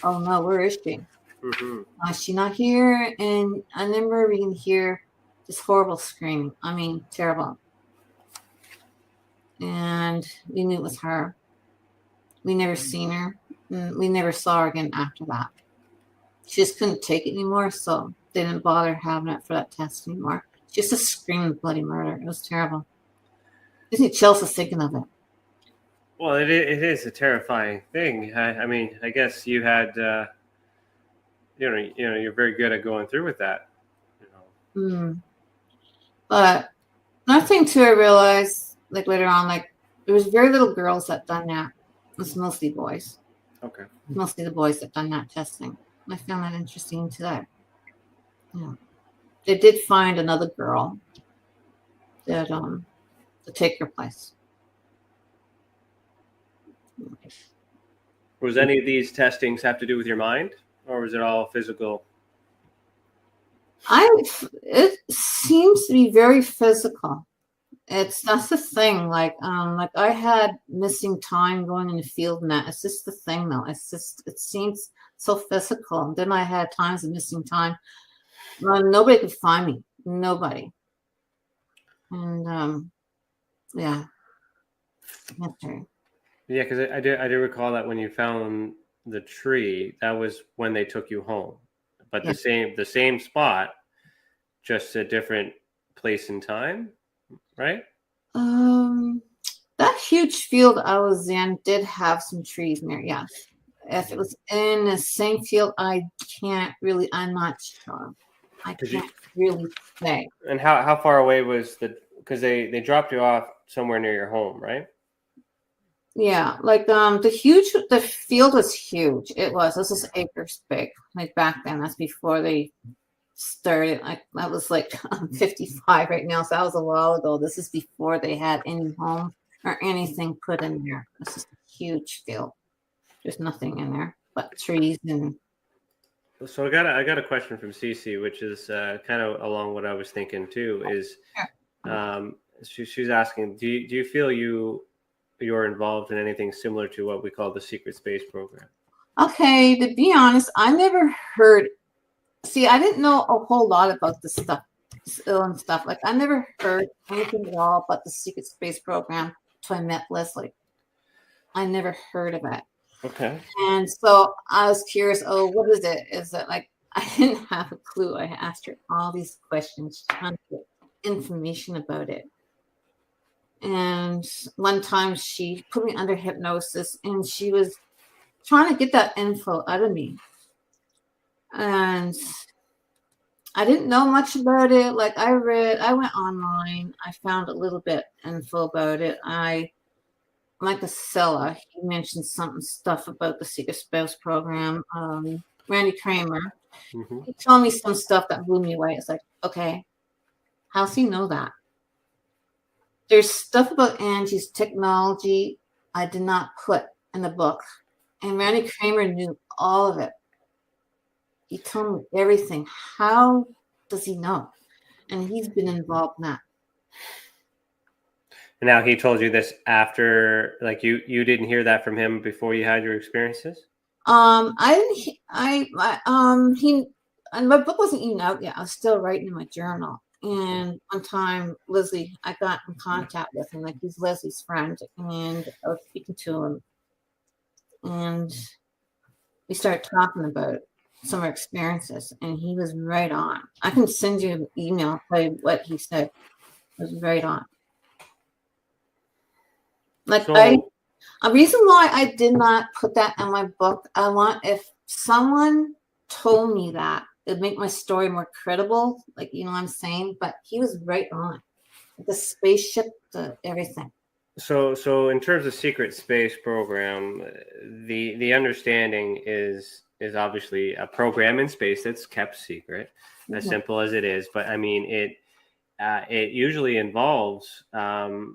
"Oh no, where is she? Is she not here?" And I remember we can hear this horrible screaming. I mean, terrible. And we knew it was her. We never seen her. We never saw her again after that. She just couldn't take it anymore, so they didn't bother having it for that test anymore. Just a screaming bloody murder. It was terrible. Gives me chills just thinking of it. Well, it is a terrifying thing. I mean, I guess you had, you're very good at going through with that. But another thing too, I realized, like later on, like there was very little girls that done that. It was mostly boys. Okay. Mostly the boys that done that testing. I found that interesting today. Yeah. They did find another girl that to take her place. Was any of these testings have to do with your mind, or was it all physical? It seems to be very physical. That's the thing. Like I had missing time going in the field, and that it's just the thing though. It seems so physical. And then I had times of missing time. Nobody could find me. Nobody. And yeah. Okay. Yeah, because I do recall that when you found the tree, that was when they took you home, but the same spot, just a different place and time, right? That huge field I was in did have some trees in there. Yes. If it was in the same field, I'm not sure. I can't really say. And how far away was because they dropped you off somewhere near your home, right? Yeah, like the field was huge. This is acres big. Like back then, that's before they started. Like I was like I'm 55 right now, so that was a while ago. This is before they had any home or anything put in there. This is a huge field. There's nothing in there but trees and. So I got a question from Stacey, which is kind of along what I was thinking too. Is she's asking, do you feel you're involved in anything similar to what we call the secret space program? Okay, to be honest, I never heard. See, I didn't know a whole lot about this stuff, and stuff. Like I never heard anything at all about the secret space program until I met Leslie. I never heard of it. Okay. And so I was curious. Oh, what is it? Is it like I didn't have a clue? I asked her all these questions, trying to get information about it. And one time she put me under hypnosis, and she was trying to get that info out of me. And I didn't know much about it. Like I went online. I found a little bit info about it. Like the seller, he mentioned stuff about the secret space program. Randy Kramer, he told me some stuff that blew me away. It's like, okay, how's he know that? There's stuff about Angie's technology I did not put in the book, and Randy Kramer knew all of it. He told me everything. How does he know? And he's been involved in that. And now he told you this after, like you didn't hear that from him before you had your experiences? My book wasn't even out yet. I was still writing in my journal. And one time, Leslie, I got in contact with him, like he's Leslie's friend, and I was speaking to him, and we started talking about some of our experiences, and he was right on. I can send you an email, tell you what he said. It was right on. Like a reason why I did not put that in my book, if someone told me that it'd make my story more credible, like, you know what I'm saying? But he was right on. The spaceship, the everything. So in terms of secret space program, the understanding is obviously a program in space that's kept secret, as simple as it is. But I mean, it usually involves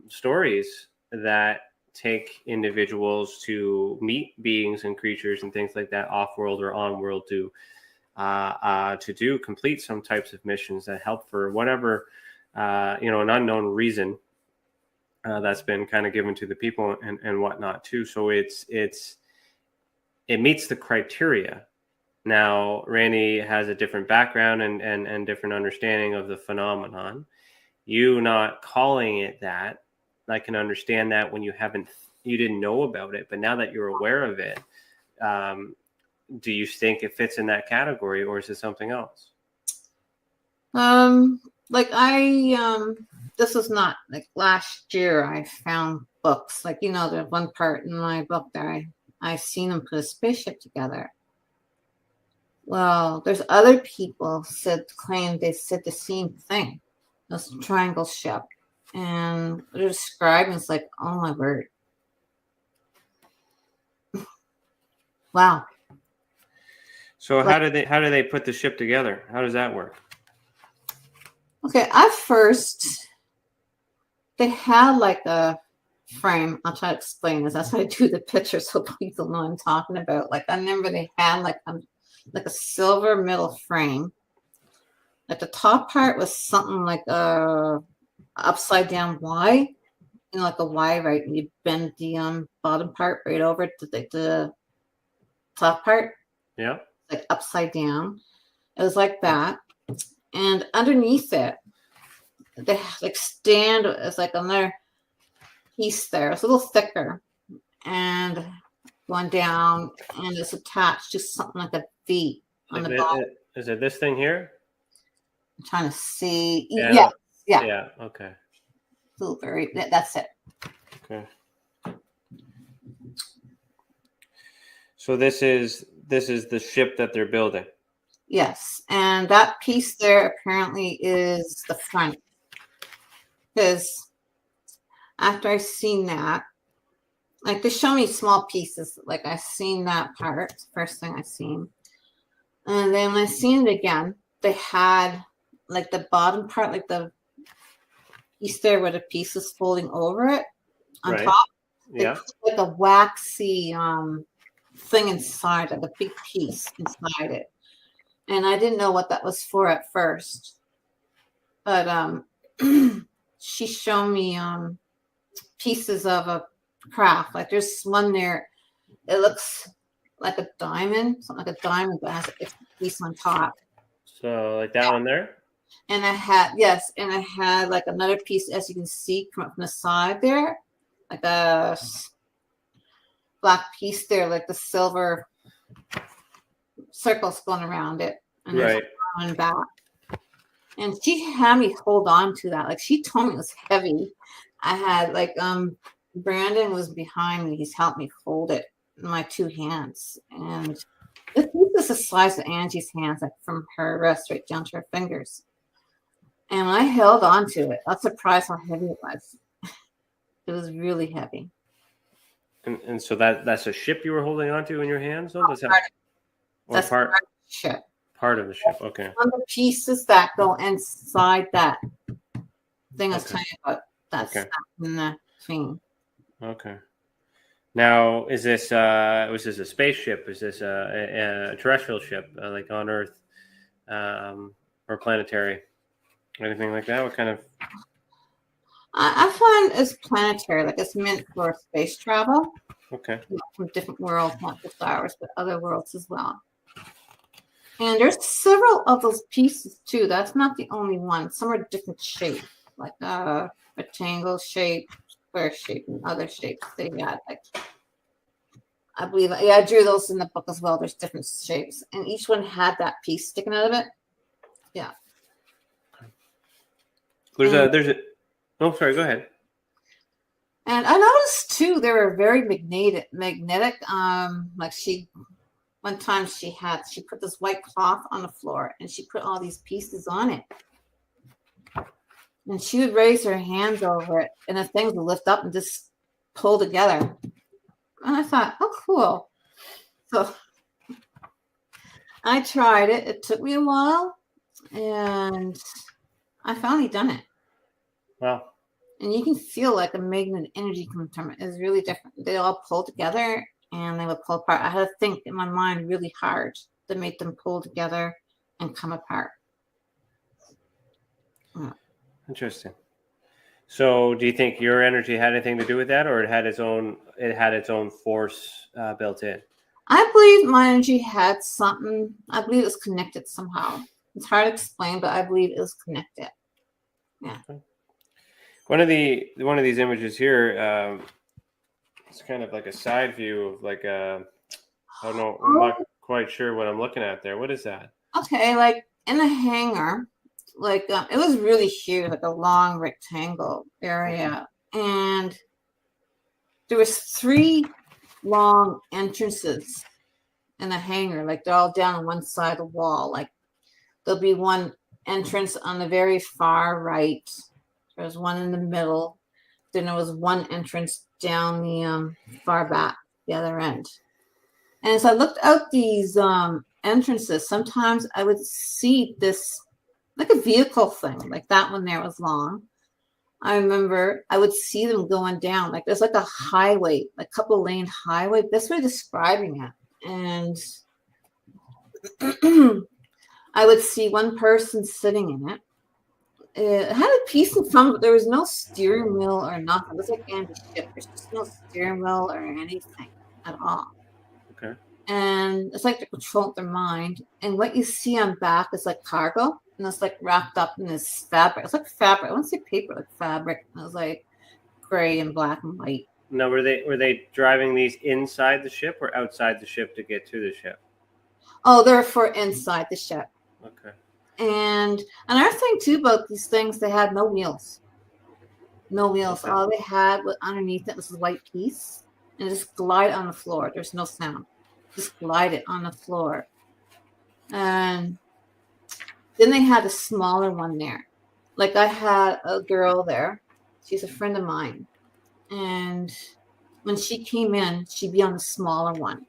stories that take individuals to meet beings and creatures and things like that, off-world or on-world, to complete some types of missions that help for whatever an unknown reason that's been kind of given to the people and whatnot too. So it meets the criteria. Now, Randy has a different background and different understanding of the phenomenon. You not calling it that, I can understand that when you didn't know about it, but now that you're aware of it, do you think it fits in that category, or is it something else? Like this was not like last year. I found books, like, you know, there's one part in my book that I seen them put a spaceship together. Well, there's other people claimed they said the same thing. This triangle ship, and they're describing, it's like, oh my word. Wow. So how do they put the ship together? How does that work? Okay, at first they had like a frame. I'll try to explain this. That's how I do the picture so people know what I'm talking about. Like, I remember they had like a silver middle frame. Like the top part was something like a upside down Y, you know, like a Y, right? And you bend the bottom part right over to the top part. Yeah. Like upside down. It was like that. And underneath it, they like stand as like another piece there. It's a little thicker and going down, and it's attached to something like a V on the bottom. Is it this thing here? I'm trying to see. Yeah. Yeah. Okay. Silver. That's it. Okay. So this is the ship that they're building. Yes, and that piece there apparently is the front. Because after I seen that, like, they show me small pieces. Like, I seen that part, first thing I seen, and then when I seen it again, they had like the bottom part, like the piece there where the piece is folding over it on Right. top. Yeah. Like a waxy thing inside, like a big piece inside it. And I didn't know what that was for at first. But she showed me pieces of a craft. Like, there's one there, it looks like a diamond, something like a diamond, but has a piece on top. So like that one there? And I had like another piece, as you can see, come up from the side there, like a black piece there, like the silver circles going around it, and right on back. And she had me hold on to that. Like, she told me it was heavy. I had like Brandon was behind me. He's helped me hold it in my two hands, and this is the size of Angie's hands, like from her wrist right down to her fingers. And when I held on to it, I was surprised how heavy it was. It was really heavy. And so that's a ship you were holding on to in your hands, though? That's part of the ship. Part of the ship, okay. One of the pieces that go inside that thing I was telling you about, that's in the thing. Okay. Now, was this a spaceship? Is this a terrestrial ship, like on Earth, or planetary? Anything like that? What kind of? I find it's planetary, like it's meant for space travel. Okay. From different worlds, not just ours, but other worlds as well. And there's several of those pieces too. That's not the only one. Some are different shapes, like rectangle shape, square shape, and other shapes. They had, like, I believe, I drew those in the book as well. There's different shapes, and each one had that piece sticking out of it. Yeah. There's a. Oh, sorry. Go ahead. And I noticed too, they were very magnetic. Like, she one time she put this white cloth on the floor and she put all these pieces on it. And she would raise her hands over it and the things would lift up and just pull together. And I thought, oh, cool. So I tried it. It took me a while and I finally done it. Wow. And you can feel like a magnet energy coming from it. It's really different. They all pull together and they would pull apart. I had to think in my mind really hard to make them pull together and come apart. Yeah. Interesting. So, do you think your energy had anything to do with that, or it had its own force built in? I believe my energy had something. I believe it was connected somehow. It's hard to explain, but I believe it was connected. Yeah. Okay. One of these images here, it's kind of like a side view of like a. I don't know. I'm not quite sure what I'm looking at there. What is that? Okay, like in a hangar, like it was really huge, like a long rectangle area, and there was 3 long entrances in the hangar. Like they're all down on one side of the wall. Like there'll be one entrance on the very far right. There was one in the middle. Then there was one entrance down the far back, the other end. And as I looked out these entrances, sometimes I would see this, like a vehicle thing, like that one there was long. I remember I would see them going down, like there's like a highway, a couple lane highway. This way describing it. And I would see one person sitting in it. It had a piece in front, but there was no steering wheel or nothing. It was like Angie's ship. There's just no steering wheel or anything at all. Okay. And it's like they're controlling their mind. And what you see on back is like cargo. And it's like wrapped up in this fabric. It's like fabric. I wouldn't say paper, like fabric. And it was like gray and black and white. Now, were they driving these inside the ship or outside the ship to get to the ship? Oh, they're for inside the ship. Okay. And another thing too about these things, they had no wheels. No wheels. Okay. All they had was underneath it was a white piece. And it just glide on the floor. There's no sound. Just glide it on the floor. And then they had a smaller one there. Like I had a girl there. She's a friend of mine. And when she came in, she'd be on the smaller one.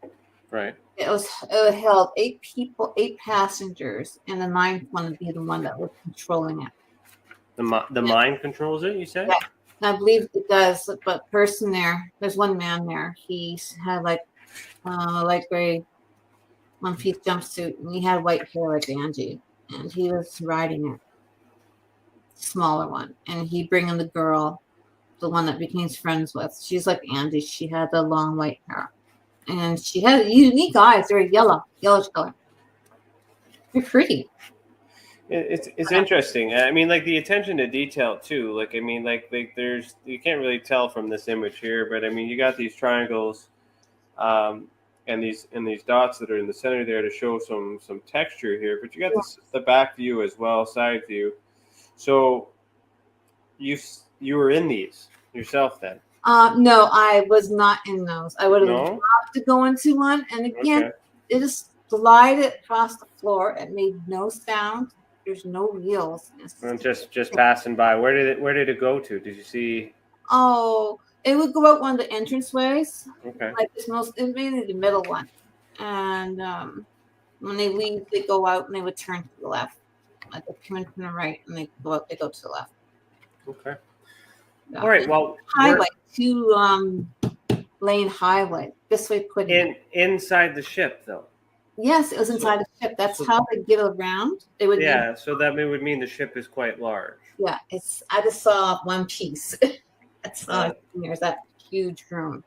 Right. It held 8 people, 8 passengers, and the 9th one would be the one that was controlling it. The mind controls it, you said? Yeah, I believe it does. But person there's one man there. He had like light gray one-piece jumpsuit, and he had white hair like Angie, and he was riding it, smaller one, and he bringing the girl, the one that became friends with. She's like Angie. She had the long white hair. And she had unique eyes. They were yellowish color. They're pretty. It's interesting. I mean, like the attention to detail too. Like, I mean, like there's, you can't really tell from this image here, but I mean, you got these triangles, and these dots that are in the center there to show some texture here. But you got the back view as well, side view. So you were in these yourself then? No, I was not in those. I would have loved to go into one. And again, it just glided across the floor. It made no sound. There's no wheels. And just passing by. Where did it go to? Did you see? Oh, it would go out one of the entranceways. Okay. Like it's mainly the middle one. And when they leave, they go out and they would turn to the left. Like they come in from the right and they go out, they go to the left. Okay. Yeah. All right. Well, highway, 2 lane highway. This way, put inside the ship, though. Yes, it was inside the ship. That's how they get around. They would. Yeah. So that would mean the ship is quite large. Yeah. I just saw one piece. That's there's that huge room.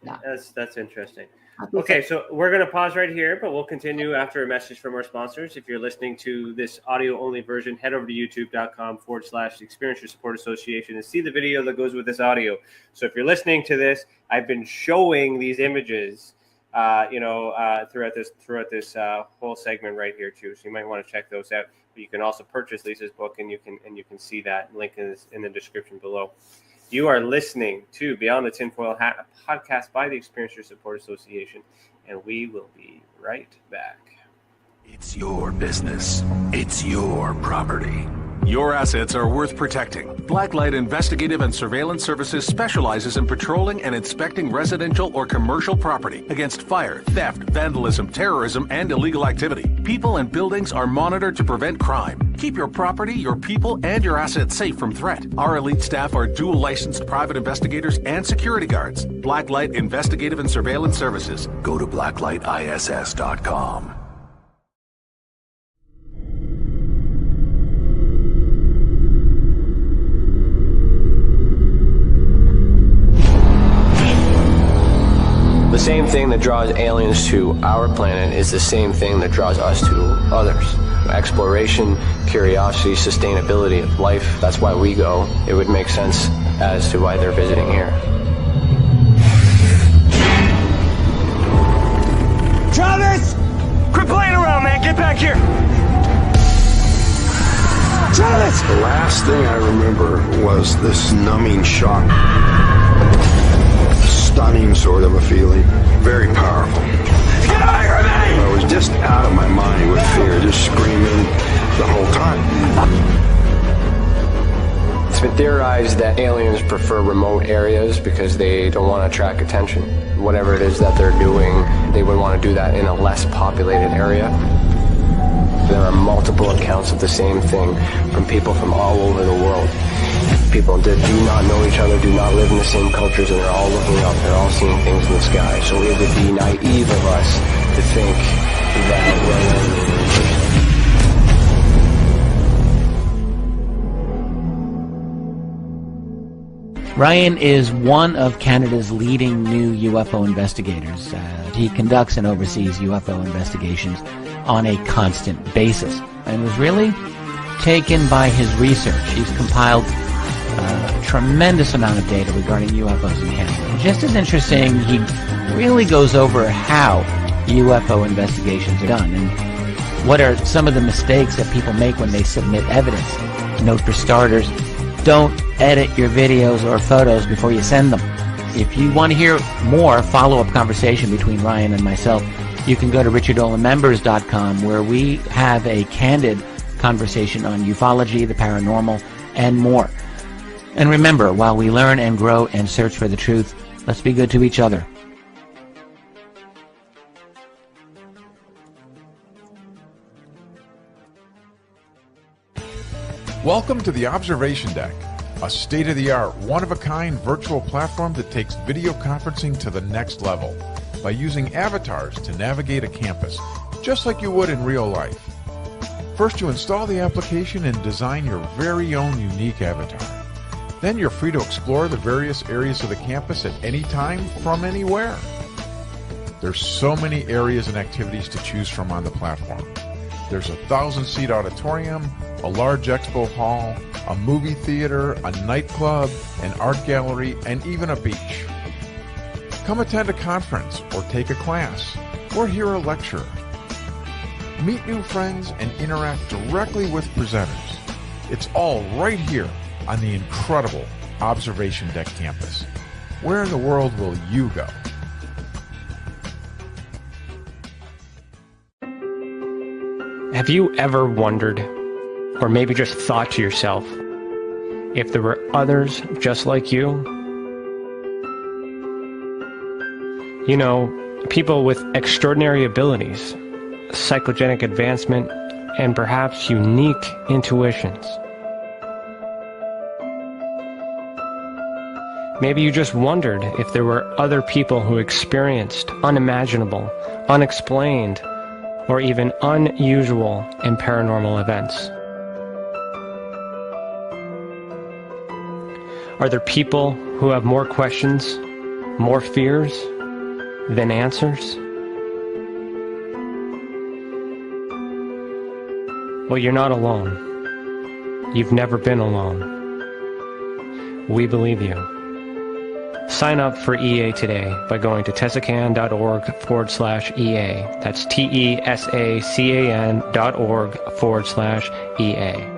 Yeah. That's interesting. Okay, so we're going to pause right here, but we'll continue after a message from our sponsors. If you're listening to this audio-only version, head over to youtube.com/Experience Your Support Association and see the video that goes with this audio. So if you're listening to this, I've been showing these images, throughout this whole segment right here too. So you might want to check those out. But you can also purchase Lisa's book, and you can see that link in the description below. You are listening to Beyond the Tinfoil Hat, a podcast by the Experience Your Support Association. and we will be right back. It's your business. It's your property. Your assets are worth protecting. Blacklight Investigative and Surveillance Services specializes in patrolling and inspecting residential or commercial property against fire, theft, vandalism, terrorism, and illegal activity. People and buildings are monitored to prevent crime. Keep your property, your people, and your assets safe from threat. Our elite staff are dual licensed private investigators and security guards. Blacklight Investigative and Surveillance Services. Go to blacklightiss.com. The same thing that draws aliens to our planet is the same thing that draws us to others. Exploration, curiosity, sustainability of life. That's why we go. It would make sense as to why they're visiting here. Travis! Quit playing around, man. Get back here. Travis! The last thing I remember was this numbing shock. Stunning sort of a feeling. Very powerful. Get away from me! I was just out of my mind with fear, just screaming the whole time. It's been theorized that aliens prefer remote areas because they don't want to attract attention. Whatever it is that they're doing, they would want to do that in a less populated area. There are multiple accounts of the same thing from people from all over the world. People that do not know each other, do not live in the same cultures, and they're all looking up, they're all seeing things in the sky. So it would be naive of us to think that Ryan is one of Canada's leading new UFO investigators. He conducts and oversees UFO investigations on a constant basis and was really taken by his research. He's compiled a tremendous amount of data regarding UFOs in Canada. And just as interesting, he really goes over how UFO investigations are done and what are some of the mistakes that people make when they submit evidence. Note for starters, don't edit your videos or photos before you send them. If you want to hear more follow-up conversation between Ryan and myself, you can go to richardolamembers.com, where we have a candid conversation on ufology, the paranormal, and more. And remember, while we learn and grow and search for the truth, let's be good to each other. Welcome to the Observation Deck, a state-of-the-art, one-of-a-kind virtual platform that takes video conferencing to the next level by using avatars to navigate a campus, just like you would in real life. First, you install the application and design your very own unique avatar. Then you're free to explore the various areas of the campus at any time from anywhere. There's so many areas and activities to choose from on the platform. There's a 1,000-seat auditorium, a large expo hall, a movie theater, a nightclub, an art gallery, and even a beach. Come attend a conference, or take a class, or hear a lecture. Meet new friends and interact directly with presenters. It's all right here on the incredible Observation Deck campus. Where in the world will you go? Have you ever wondered, or maybe just thought to yourself, if there were others just like you? You know, people with extraordinary abilities, psychogenic advancement, and perhaps unique intuitions. Maybe you just wondered if there were other people who experienced unimaginable, unexplained, or even unusual and paranormal events. Are there people who have more questions, more fears than answers? Well, you're not alone. You've never been alone. We believe you. Sign up for EA today by going to tesacan.org/EA. That's TESACAN.org/EA.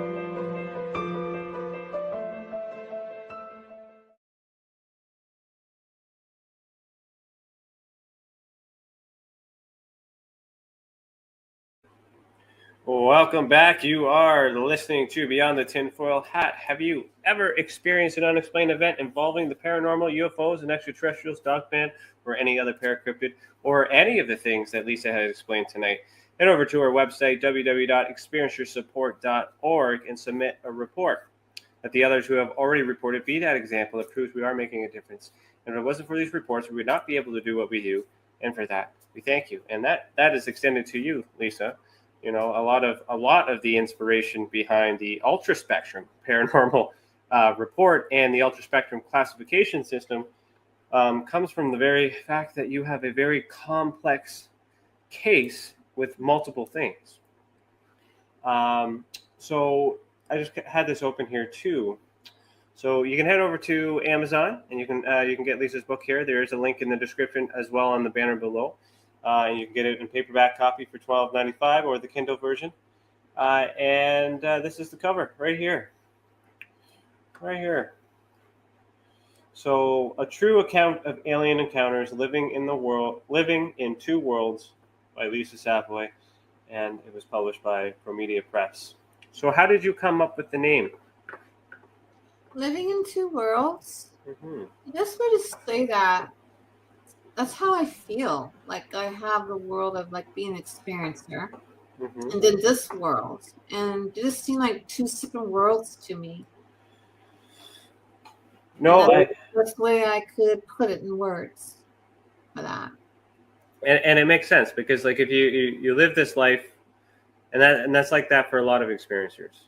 Welcome back. You are listening to Beyond the Tinfoil Hat. Have you ever experienced an unexplained event involving the paranormal, UFOs, and extraterrestrials, dogman, or any other paracryptid, or any of the things that Lisa had explained tonight? Head over to our website, www.experienceyoursupport.org, and submit a report. Let the others who have already reported be that example that proves we are making a difference. And if it wasn't for these reports, we would not be able to do what we do. And for that, we thank you. And that is extended to you, Lisa. You know, a lot of the inspiration behind the ultra spectrum paranormal report and the ultra spectrum classification system comes from the very fact that you have a very complex case with multiple things. So I just had this open here too. So you can head over to Amazon and you can get Lisa's book here. There is a link in the description as well on the banner below. And you can get it in paperback copy for $12.95 or the Kindle version. And this is the cover right here. Right here. So, a true account of alien encounters living in two worlds by Lisa Savoy, and it was published by Promedia Press. So, how did you come up with the name? Living in two worlds. Mm-hmm. The best way to say that. That's how I feel. Like I have the world of like being an experiencer, Mm-hmm. and then this world, and it just seemed like two separate worlds to me. No, that's the way I could put it in words for that. And it makes sense because like if you live this life, and that's like that for a lot of experiencers,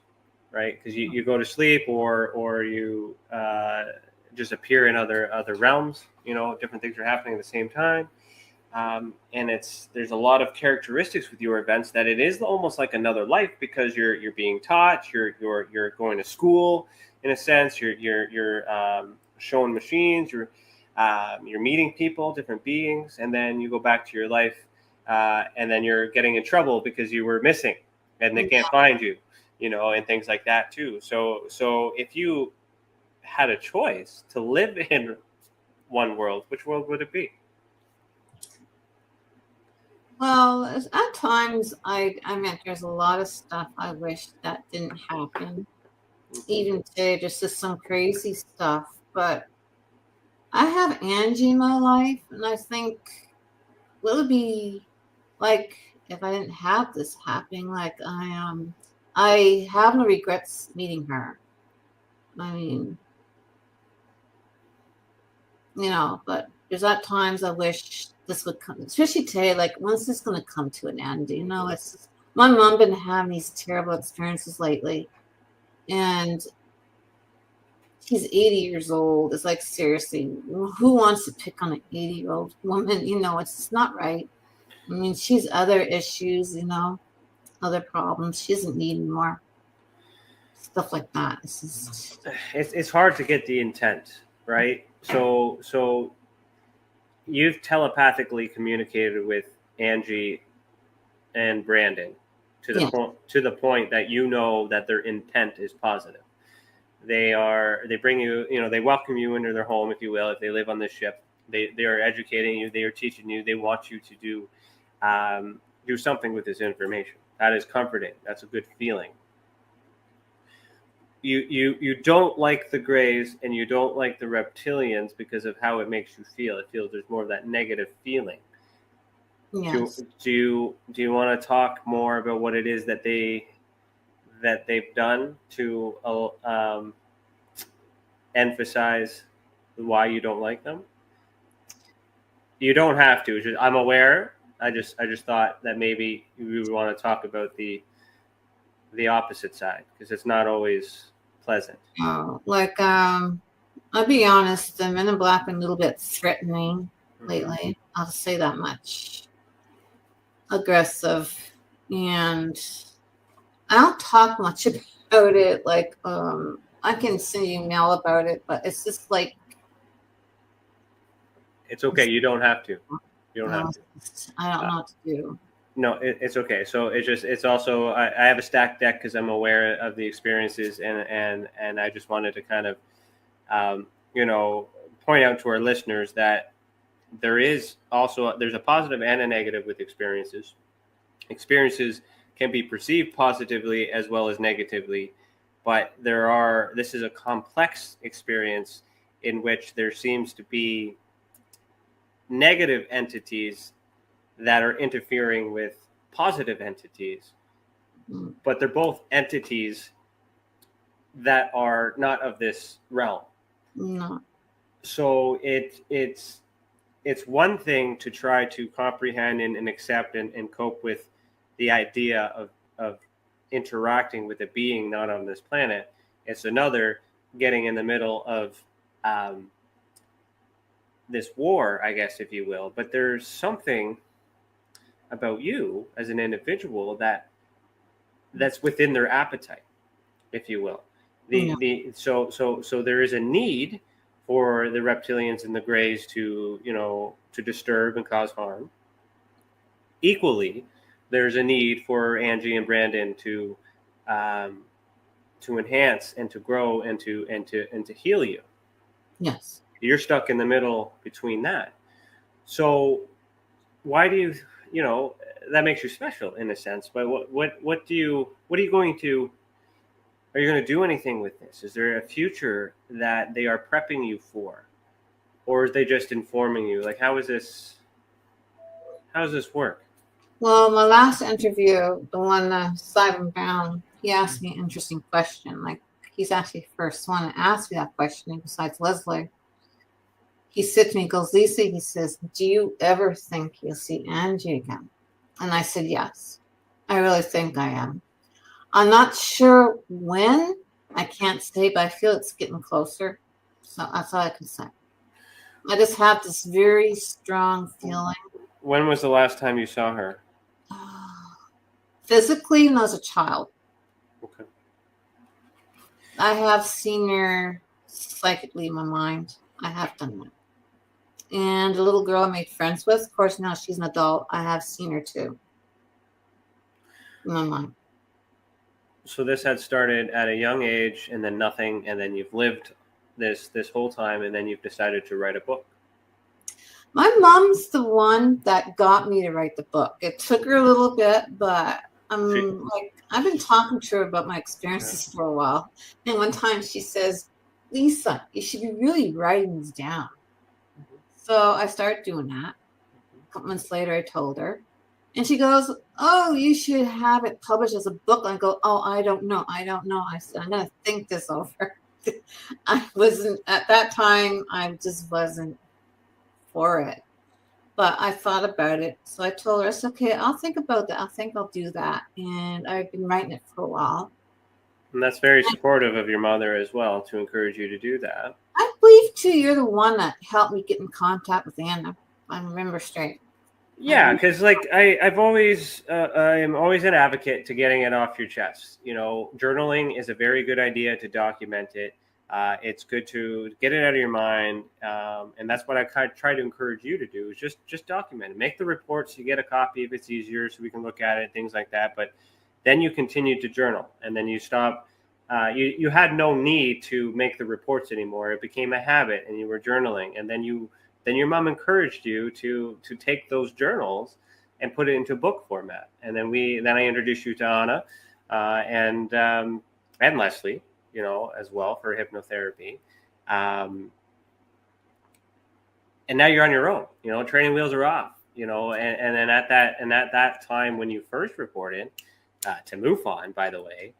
right? Because you go to sleep or you just appear in other realms. You know, different things are happening at the same time, and there's a lot of characteristics with your events that it is almost like another life because you're being taught, you're going to school in a sense, you're showing machines, you're meeting people, different beings, and then you go back to your life, and then you're getting in trouble because you were missing and they can't find you, you know, and things like that too. So if you had a choice to live in one world, which world would it be? Well, at times I meant there's a lot of stuff I wish that didn't happen. Even today, just some crazy stuff. But I have Angie in my life, and I think what would be like if I didn't have this happening? Like I have no regrets meeting her. I mean, you know, but there's at times I wish this would come, especially today. Like, when's this going to come to an end? You know, it's my mom been having these terrible experiences lately, and she's 80 years old. It's like, seriously, who wants to pick on an 80-year-old woman? You know, it's just not right. I mean, she's other issues, you know, other problems. She doesn't need more stuff like that. It's hard to get the intent, right? So you've telepathically communicated with Angie and Brandon to the point that you know that their intent is positive. They bring you, you know, they welcome you into their home, if you will, if they live on this ship. They are educating you, they are teaching you, they want you to do something with this information. That is comforting. That's a good feeling. You don't like the Greys and you don't like the Reptilians because of how it makes you feel. It feels there's more of that negative feeling. Yes. Do you want to talk more about what it is that they've done to emphasize why you don't like them? You don't have to. I'm aware. I just thought that maybe we would want to talk about the opposite side because it's not always pleasant. I'll be honest, the Men in Black been a little bit threatening lately. I'll say that much. Aggressive, and I don't talk much about it. Like, I can send you an email about it, but it's just like, it's okay. You don't have to. You don't have to. I don't know what to do. No, it's okay. So it's also I have a stacked deck because I'm aware of the experiences and I just wanted to kind of point out to our listeners that there's a positive and a negative with experiences. Experiences can be perceived positively as well as negatively. But this is a complex experience in which there seems to be negative entities that are interfering with positive entities, but they're both entities that are not of this realm. No. So it's one thing to try to comprehend and accept and cope with the idea of interacting with a being not on this planet. It's another getting in the middle of this war, I guess, if you will. But there's something about you as an individual that's within their appetite, if you will. So there is a need for the reptilians and the greys to disturb and cause harm. Equally, there's a need for Angie and Brandon to enhance and to grow and to heal you. Yes. You're stuck in the middle between that. So why do you that makes you special in a sense, but what are you going to do anything with this? Is there a future that they are prepping you for, or are they just informing you? Like, how does this work? Well, my last interview, the one Simon Brown, he asked me an interesting question. Like, he's actually the first one to ask me that question besides Leslie. He said to me, he goes, Lisa, he says, do you ever think you'll see Angie again? And I said, yes, I really think I am. I'm not sure when. I can't say, but I feel it's getting closer. So that's all I can say. I just have this very strong feeling. When was the last time you saw her? Physically, when I was a child. Okay. I have seen her psychically in my mind. I have done that. And the little girl I made friends with, of course, now she's an adult. I have seen her too. In my mind. So this had started at a young age, and then nothing, and then you've lived this whole time, and then you've decided to write a book. My mom's the one that got me to write the book. It took her a little bit, but I've been talking to her about my experiences for a while. And one time she says, Lisa, you should be really writing these down. So I started doing that. A couple months later, I told her. And she goes, oh, you should have it published as a book. I go, oh, I don't know. I said, I'm going to think this over. I wasn't, at that time, I just wasn't for it. But I thought about it. So I told her, it's okay, I'll think about that. I think I'll do that. And I've been writing it for a while. And that's very supportive of your mother as well, to encourage you to do that. I believe, too, you're the one that helped me get in contact with Anna. I remember straight. Yeah, because I'm always an advocate to getting it off your chest. Journaling is a very good idea to document it. It's good to get it out of your mind, and that's what I try to encourage you to do, is just document it. Make the reports. You get a copy if it's easier, so we can look at it, things like that. But then you continue to journal, and then you stop. You had no need to make the reports anymore. It became a habit, and you were journaling, and then your mom encouraged you to take those journals and put it into book format. And then I introduced you to Anna and Leslie, as well, for hypnotherapy. And now you're on your own. Training wheels are off. And then at that time when you first reported to MUFON, by the way,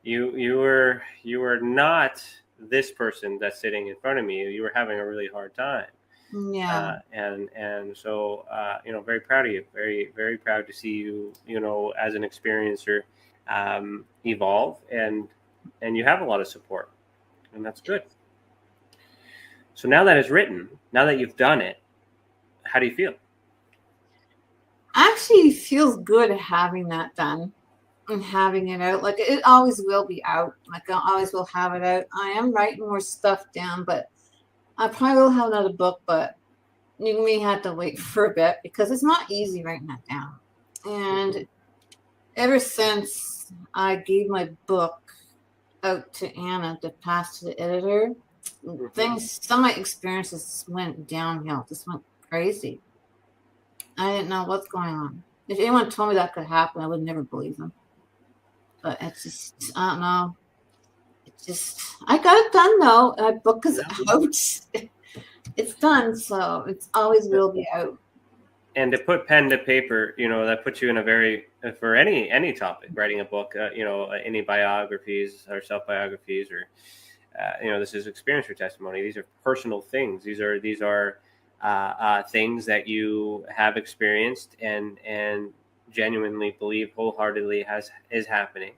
you were not this person that's sitting in front of me. You were having a really hard time. Yeah. And so, very proud of you. Very, very proud to see you, as an experiencer, evolve, and you have a lot of support, and that's good. So now that it's written, now that you've done it, how do you feel? Actually, it feels good having that done and having it out. Like, it always will be out. Like, I always will have it out. I am writing more stuff down, but I probably will have another book, but you may have to wait for a bit because it's not easy writing that down. And ever since I gave my book out to Anna to pass to the editor, some of my experiences went downhill, just went crazy. I didn't know what's going on. If anyone told me that could happen, I would never believe them. But it's just, I don't know. It's just, I got it done though. My book is out. It's done, so it's always will be out. And to put pen to paper, that puts you in a very, for any topic, writing a book, any biographies or self-biographies or, this is experience or testimony. These are personal things. These are things that you have experienced and genuinely believe wholeheartedly is happening.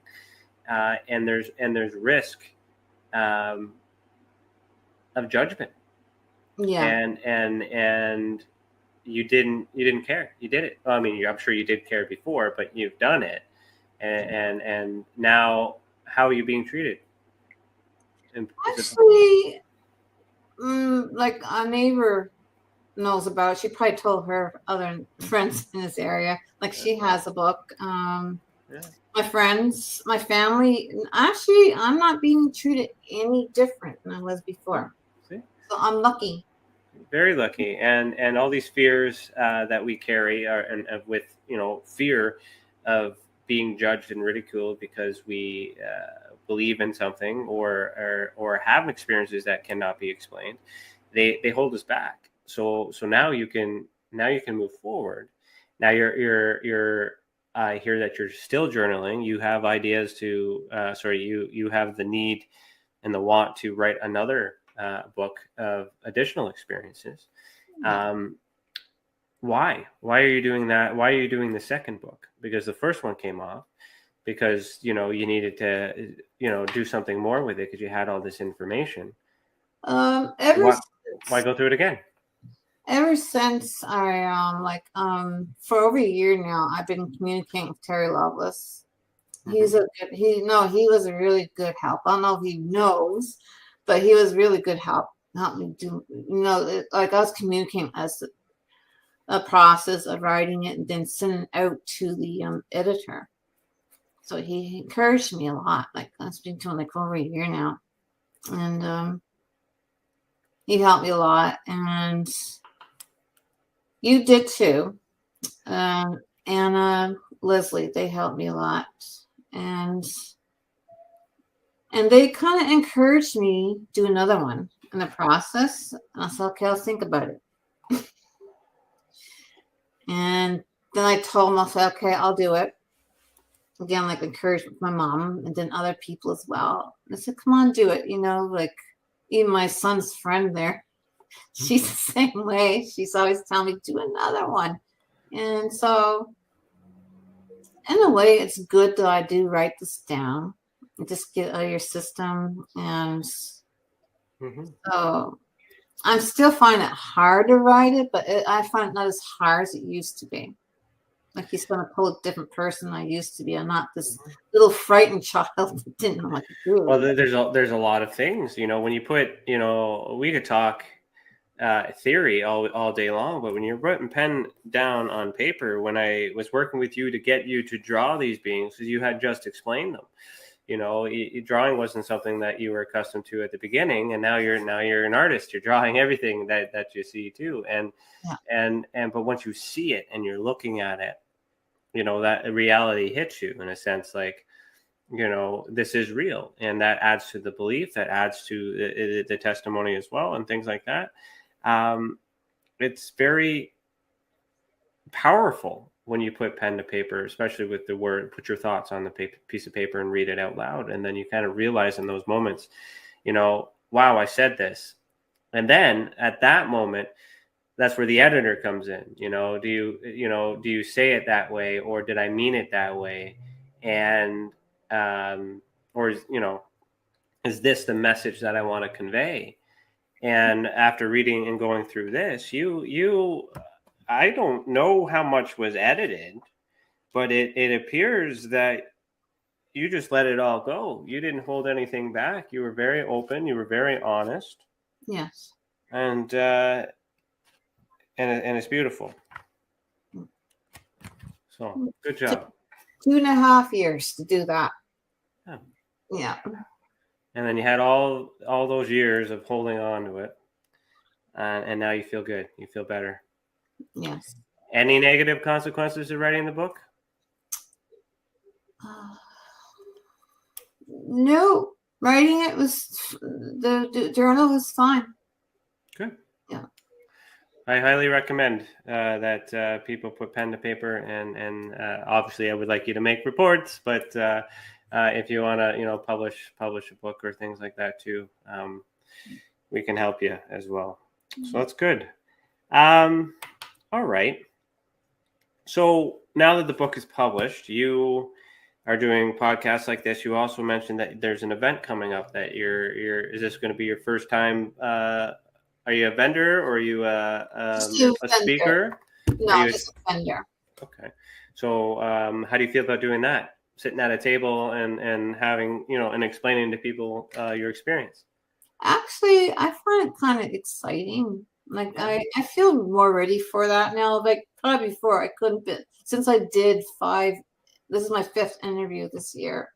And there's risk of judgment. Yeah. And you didn't care. You did it. Well, I mean, I'm sure you did care before, but you've done it. And now, how are you being treated? Actually, like a neighbor knows about it. She probably told her other friends in this area. Like she has a book. My friends, my family. Actually, I'm not being treated any different than I was before. See? So I'm lucky. Very lucky. And all these fears that we carry are, and with fear of being judged and ridiculed because we believe in something or have experiences that cannot be explained. They hold us back. So now you can move forward. Now you're I hear that you're still journaling. You have ideas to you have the need and the want to write another book of additional experiences. Why are you doing that? Why are you doing the second book? Because the first one came off because you needed to do something more with it because you had all this information. Why go through it again? Ever since I for over a year now, I've been communicating with Terry Loveless. He was a really good help. I don't know if he knows, but he was really good help. Helped me do, like I was communicating as a process of writing it and then sending it out to the editor. So he encouraged me a lot. Like I've been doing like over a year now, and he helped me a lot. And you did too. Anna, Leslie, they helped me a lot. And they kind of encouraged me to do another one in the process. And I said, okay, I'll think about it. And then I told them, I said, okay, I'll do it. Again, like encouraged my mom and then other people as well. I said, come on, do it. Like even my son's friend there, she's the same way. She's always telling me, do another one. And so in a way, it's good that I do write this down and just get out of your system. And so I'm still finding it hard to write it, but I find it not as hard as it used to be. Like he's going to pull a different person I used to be. I'm not this little frightened child that didn't know what to do. Well, there's a lot of things, when you put, we could talk theory all day long, but when you're putting pen down on paper, when I was working with you to get you to draw these beings, you had just explained them. Drawing wasn't something that you were accustomed to at the beginning, and now you're an artist. You're drawing everything that you see too, but once you see it and you're looking at it, that reality hits you in a sense, like this is real, and that adds to the belief, that adds to the testimony as well, and things like that. It's very powerful when you put pen to paper, especially with the word, put your thoughts on the piece of paper and read it out loud. And then you kind of realize in those moments, wow, I said this. And then at that moment, that's where the editor comes in. Do you say it that way, or did I mean it that way? And, or, is this the message that I want to convey? And after reading and going through this, I don't know how much was edited, but it appears that you just let it all go. You didn't hold anything back. You were very open. You were very honest. Yes. And it's beautiful. So good job. 2.5 years to do that. Yeah. And then you had all those years of holding on to it, and now you feel good. You feel better. Yes. Any negative consequences of writing the book? No, writing it was the journal was fine. Good. Yeah. I highly recommend that people put pen to paper, and obviously I would like you to make reports, but if you want to, publish a book or things like that too, we can help you as well. So that's good. All right. So now that the book is published, you are doing podcasts like this. You also mentioned that there's an event coming up that is this going to be your first time? Are you a vendor or are you a speaker? No, just a vendor. Okay. So how do you feel about doing that? Sitting at a table and having, and explaining to people your experience? Actually, I find it kind of exciting. Like I feel more ready for that now. Like probably before I couldn't, but since I did 5, this is my 5th interview this year.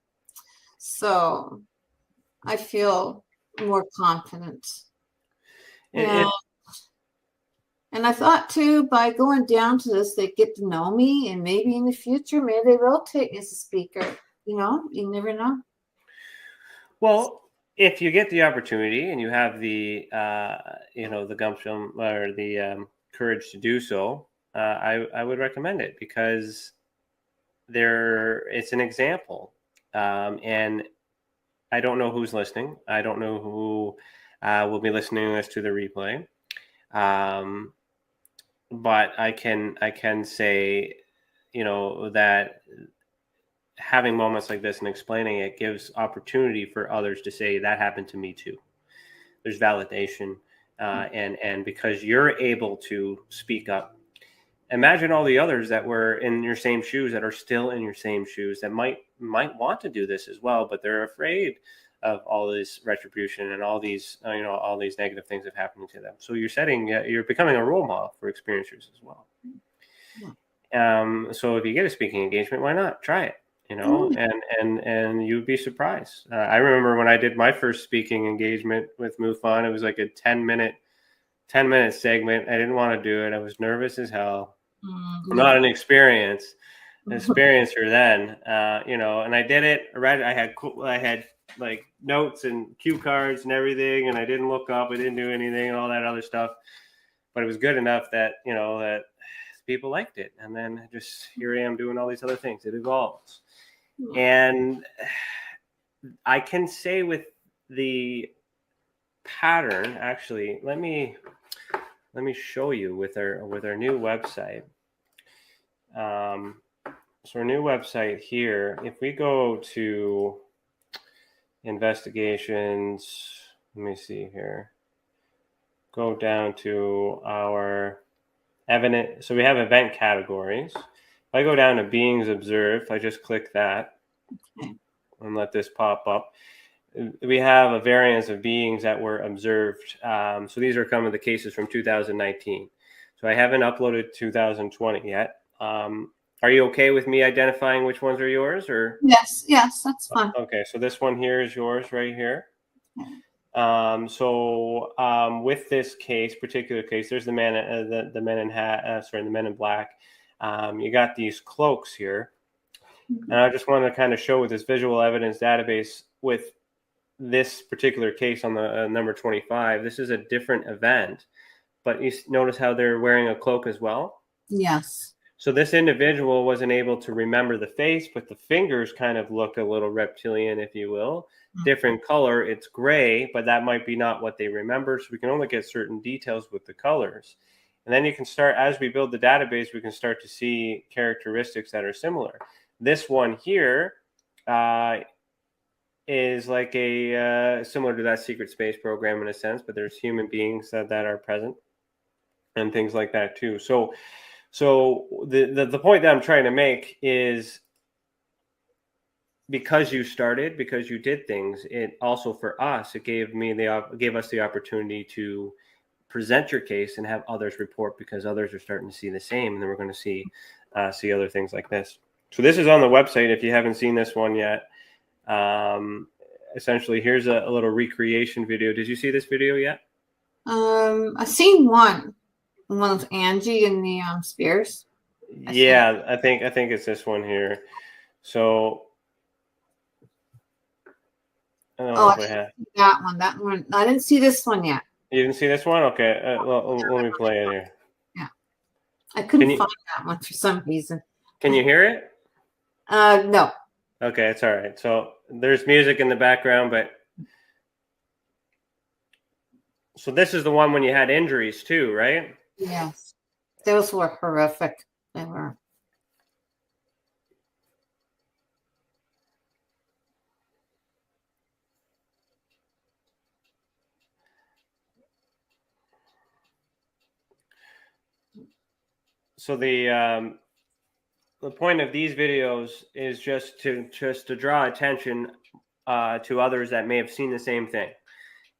So I feel more confident. And I thought too, by going down to this, they get to know me, and maybe in the future, maybe they will take me as a speaker. You never know. Well, if you get the opportunity and you have the, the gumption or the courage to do so, I would recommend it because it's an example. And I don't know who's listening. I don't know who will be listening to this to the replay. But I can say, that having moments like this and explaining it gives opportunity for others to say that happened to me too. There's validation, and because you're able to speak up, imagine all the others that were in your same shoes, that are still in your same shoes, that might want to do this as well, but they're afraid of all this retribution and all these, all these negative things that happening to them. So you're becoming a role model for experiencers as well. So if you get a speaking engagement, why not try it? And you'd be surprised. I remember when I did my first speaking engagement with MUFON, it was like a 10-minute segment. I didn't want to do it. I was nervous as hell. I'm not an experiencer then, and I did it. I had like notes and cue cards and everything, and I didn't look up. I didn't do anything and all that other stuff, but it was good enough that, that people liked it. And then just here I am doing all these other things. It evolves. And I can say with the pattern, actually, let me show you with our new website. So our new website here, if we go to investigations, let me see here, go down to our evidence. So we have event categories. If I go down to beings observed, I just click that and let this pop up. We have a variance of beings that were observed. So these are some of the cases from 2019. So I haven't uploaded 2020 yet. Are you okay with me identifying which ones are yours? Or yes, that's fine. Okay, so this one here is yours right here. With this particular case, there's the men in black. You got these cloaks here, and I just want to kind of show with this visual evidence database with this particular case on the number 25. This is a different event, but you notice how they're wearing a cloak as well. Yes. So this individual wasn't able to remember the face, but the fingers kind of look a little reptilian, if you will. Different color, it's gray, but that might be not what they remember. So we can only get certain details with the colors. And then you can start, as we build the database, we can start to see characteristics that are similar. This one here is like similar to that secret space program in a sense, but there's human beings that are present and things like that too. So the point that I'm trying to make is, because you did things, it also for us, it gave us the opportunity to present your case and have others report, because others are starting to see the same, and then we're going to see other things like this. So this is on the website if you haven't seen this one yet. Essentially, here's a little recreation video. Did you see this video yet? I've seen one. one with Angie and the spears. Yeah, I think it's this one here. So I don't know if I have that one. That one. I didn't see this one yet. You didn't see this one? Okay, let me play it here. Yeah, I couldn't find that one for some reason. Can you hear it? No. Okay, it's all right. So there's music in the background, but so this is the one when you had injuries too, right? Yes, those were horrific. They were. So the point of these videos is just to draw attention to others that may have seen the same thing,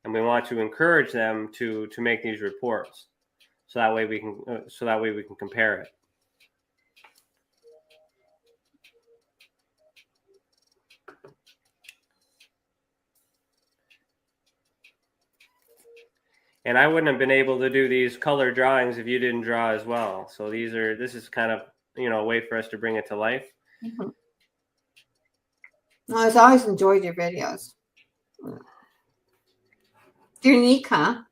and we want to encourage them to make these reports, so that way we can compare it. And I wouldn't have been able to do these color drawings if you didn't draw as well. So this is kind of, a way for us to bring it to life. Mm-hmm. Well, I've always enjoyed your videos. It's unique, huh?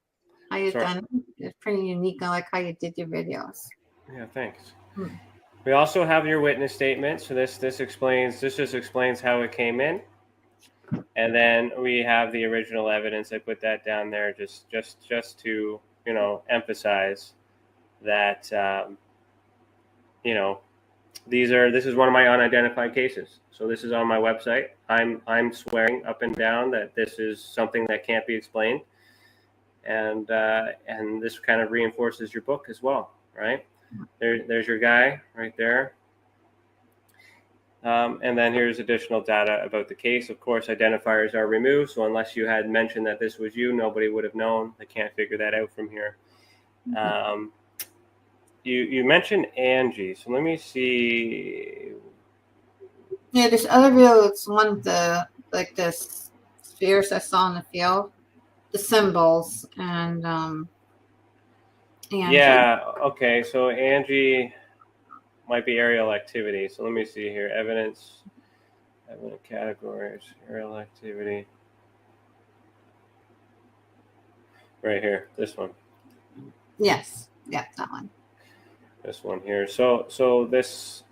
How you done it? It's pretty unique. I like how you did your videos. Yeah, thanks. We also have your witness statement. So this just explains how it came in. And then we have the original evidence. I put that down there just to, emphasize that, this is one of my unidentified cases. So this is on my website. I'm swearing up and down that this is something that can't be explained. And this kind of reinforces your book as well, right? There's your guy right there. And then here's additional data about the case. Of course, identifiers are removed. So unless you had mentioned that this was you, nobody would have known. They can't figure that out from here. You mentioned Angie. So let me see. Yeah, this other video, it's one of the spheres I saw in the field, the symbols, and Angie. Yeah. Okay. So Angie might be aerial activity. So let me see here. Evidence categories, aerial activity. Right here, this one. Yes. Yeah, that one. This one here. So this,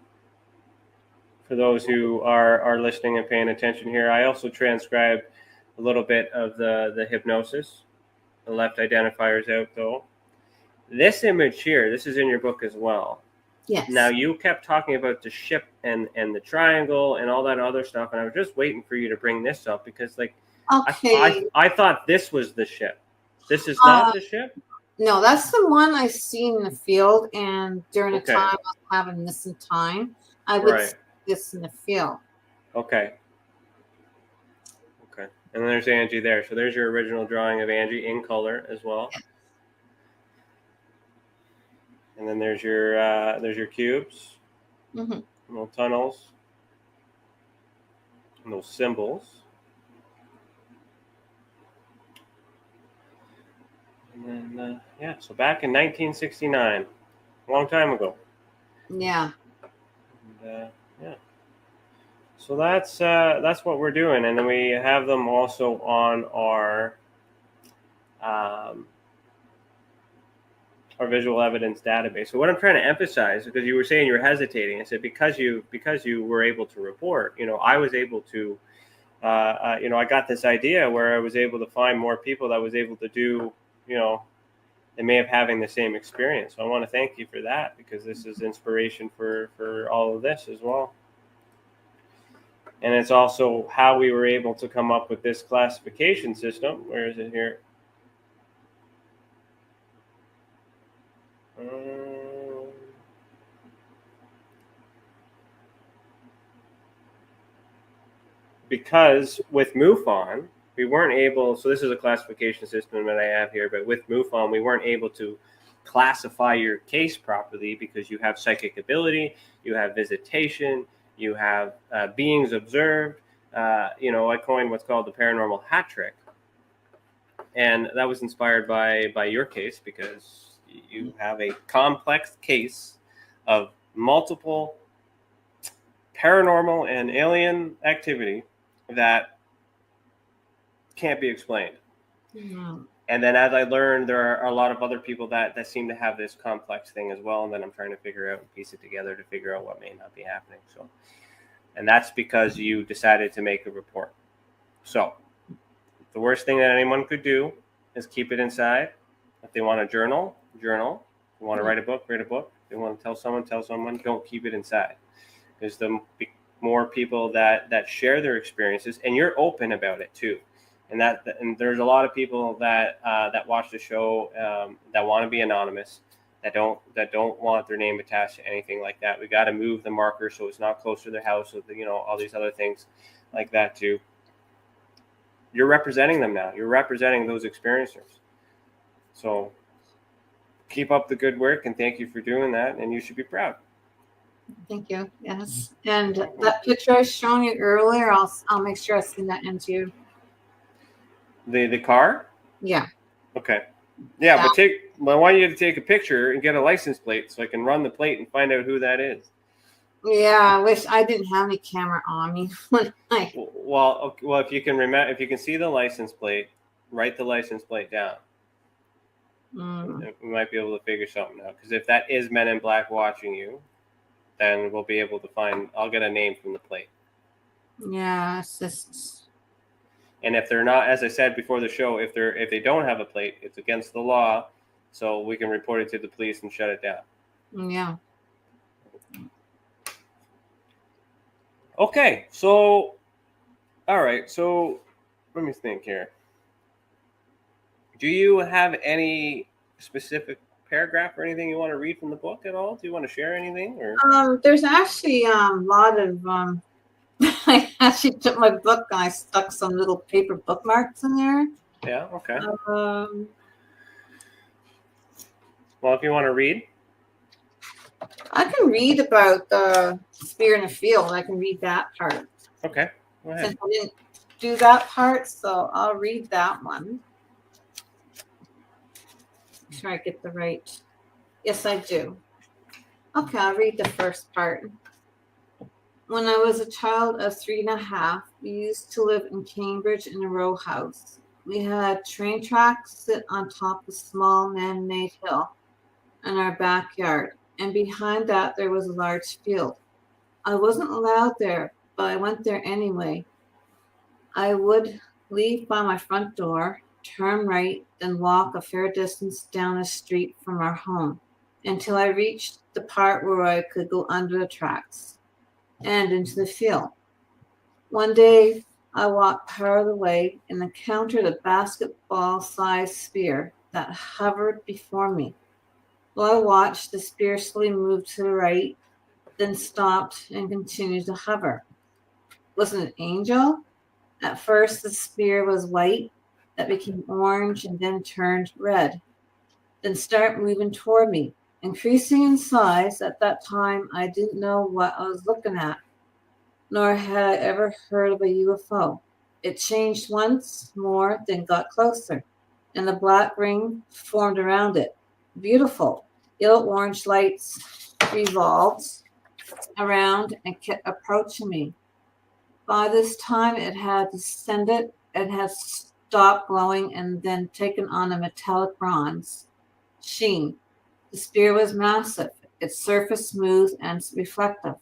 for those who are listening and paying attention here, I also transcribed a little bit of the hypnosis. I left identifiers out though. This image here, this is in your book as well. Yes. Now you kept talking about the ship and the triangle and all that other stuff, and I was just waiting for you to bring this up because, like, okay, I thought this was the ship. This is not the ship. No, that's the one I seen in the field, and during the time I was having missing time, I would see this in the field. Okay. Okay. And then there's Angie there. So there's your original drawing of Angie in color as well. Yeah. And then there's your cubes, little tunnels, and those symbols. And then, so back in 1969, a long time ago. Yeah. And, so that's what we're doing. And then we have them also on our visual evidence database. So what I'm trying to emphasize, because you were saying you were hesitating, I said because you were able to report, I was able to, I got this idea where I was able to find more people that was able to do, they may have having the same experience. So I want to thank you for that, because this is inspiration for all of this as well. And it's also how we were able to come up with this classification system. Where is it here? Because with MUFON, we weren't able, so this is a classification system that I have here, but with MUFON, we weren't able to classify your case properly because you have psychic ability, you have visitation, you have beings observed. I coined what's called the paranormal hat trick. And that was inspired by your case, because You have a complex case of multiple paranormal and alien activity that can't be explained. Mm-hmm. And then as I learned, there are a lot of other people that seem to have this complex thing as well. And then I'm trying to figure out and piece it together to figure out what may not be happening. So, and that's because you decided to make a report. So the worst thing that anyone could do is keep it inside. If they want to journal. If they want to write a book. If they want to tell someone. Don't keep it inside. Because the more people that share their experiences, and you're open about it too. And there's a lot of people that watch the show that want to be anonymous, that don't want their name attached to anything like that. We got to move the marker so it's not close to their house, so all these other things like that too. You're representing them now. You're representing those experiencers. So keep up the good work, and thank you for doing that. And you should be proud. Thank you. Yes, and that picture I was showing you earlier, I'll make sure I send that into you. The car? Yeah. Okay. Yeah, but I want you to take a picture and get a license plate so I can run the plate and find out who that is. Yeah, I wish I didn't have any camera on me when I. Well, if you can remember, if you can see the license plate, write the license plate down. We might be able to figure something out. Because if that is Men in Black watching you, then we'll be able to find. I'll get a name from the plate. Yeah, it's just. And if they're not, as I said before the show, if they don't have a plate, it's against the law, so we can report it to the police and shut it down. Yeah. Okay, so, all right, so let me think here. Do you have any specific paragraph or anything you want to read from the book at all? Do you want to share anything? Or There's actually a lot of I actually took my book and I stuck some little paper bookmarks in there. Yeah, okay. Well, if you want to read. I can read about the spear in the field. I can read that part. Okay, go ahead. Since I didn't do that part, so I'll read that one. Make sure I get the right. Yes, I do. Okay, I'll read the first part. When I was a child of 3.5, we used to live in Cambridge in a row house. We had train tracks sit on top of a small man-made hill in our backyard, and behind that there was a large field. I wasn't allowed there, but I went there anyway. I would leave by my front door, turn right, then walk a fair distance down the street from our home until I reached the part where I could go under the tracks and into the field. One day, I walked part of the way and encountered a basketball-sized spear that hovered before me. While I watched, the spear slowly moved to the right, then stopped and continued to hover. Was it an angel? At first, the spear was white, that became orange and then turned red, then started moving toward me. Increasing in size, at that time, I didn't know what I was looking at, nor had I ever heard of a UFO. It changed once more, then got closer, and the black ring formed around it. Beautiful. Yellow-orange lights revolved around and kept approaching me. By this time, it had descended, it had stopped glowing, and then taken on a metallic bronze sheen. The spear was massive, its surface smooth and reflective.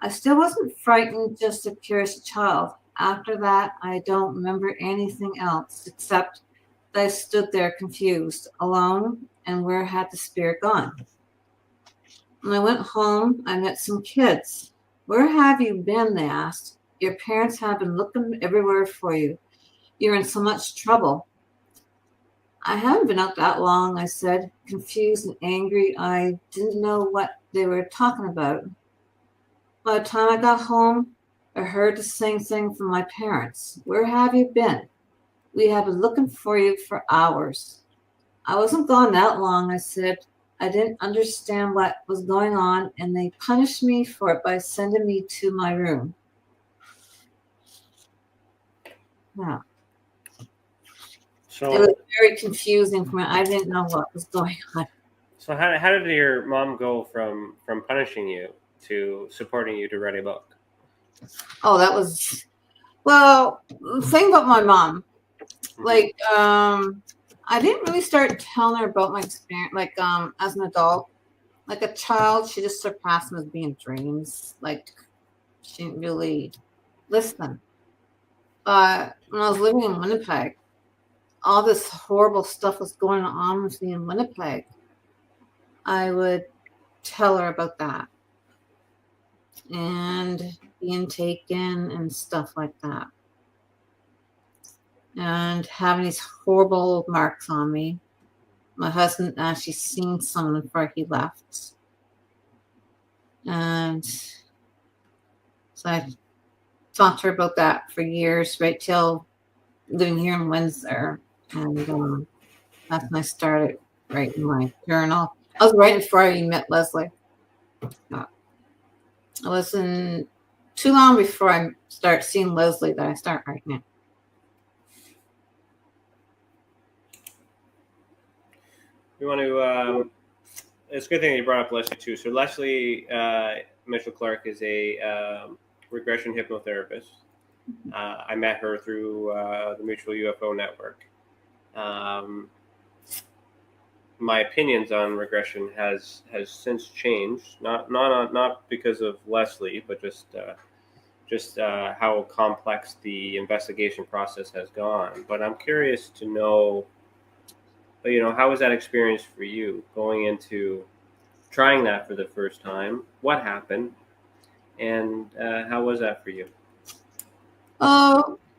I still wasn't frightened, just a curious child. After that, I don't remember anything else except that I stood there confused, alone, and where had the spear gone? When I went home, I met some kids. Where have you been? They asked. Your parents have been looking everywhere for you. You're in so much trouble. I haven't been out that long, I said, confused and angry. I didn't know what they were talking about. By the time I got home, I heard the same thing from my parents. Where have you been? We have been looking for you for hours. I wasn't gone that long, I said. I didn't understand what was going on, and they punished me for it by sending me to my room. Now. So it was very confusing for me. I didn't know what was going on. So how did your mom go from punishing you to supporting you to write a book? Oh, that was, well, the thing about my mom, like, I didn't really start telling her about my experience, like, as an adult. Like a child, she just surpassed me as being dreams. Like, she didn't really listen. But when I was living in Winnipeg, all this horrible stuff was going on with me in Winnipeg. I would tell her about that and being taken and stuff like that. And having these horrible marks on me. My husband actually seen some before he left. And so I talked to her about that for years, right till living here in Windsor. And that's when I started writing my journal. I was writing before I even met Leslie. It wasn't too long before I start seeing Leslie that I start writing it. We want to. It's a good thing that you brought up Leslie too. So Leslie Mitchell-Clark is a regression hypnotherapist. I met her through the Mutual UFO Network. My opinions on regression has since changed. Not because of Leslie, but just how complex the investigation process has gone. But I'm curious to know. But, how was that experience for you going into trying that for the first time? What happened? And how was that for you?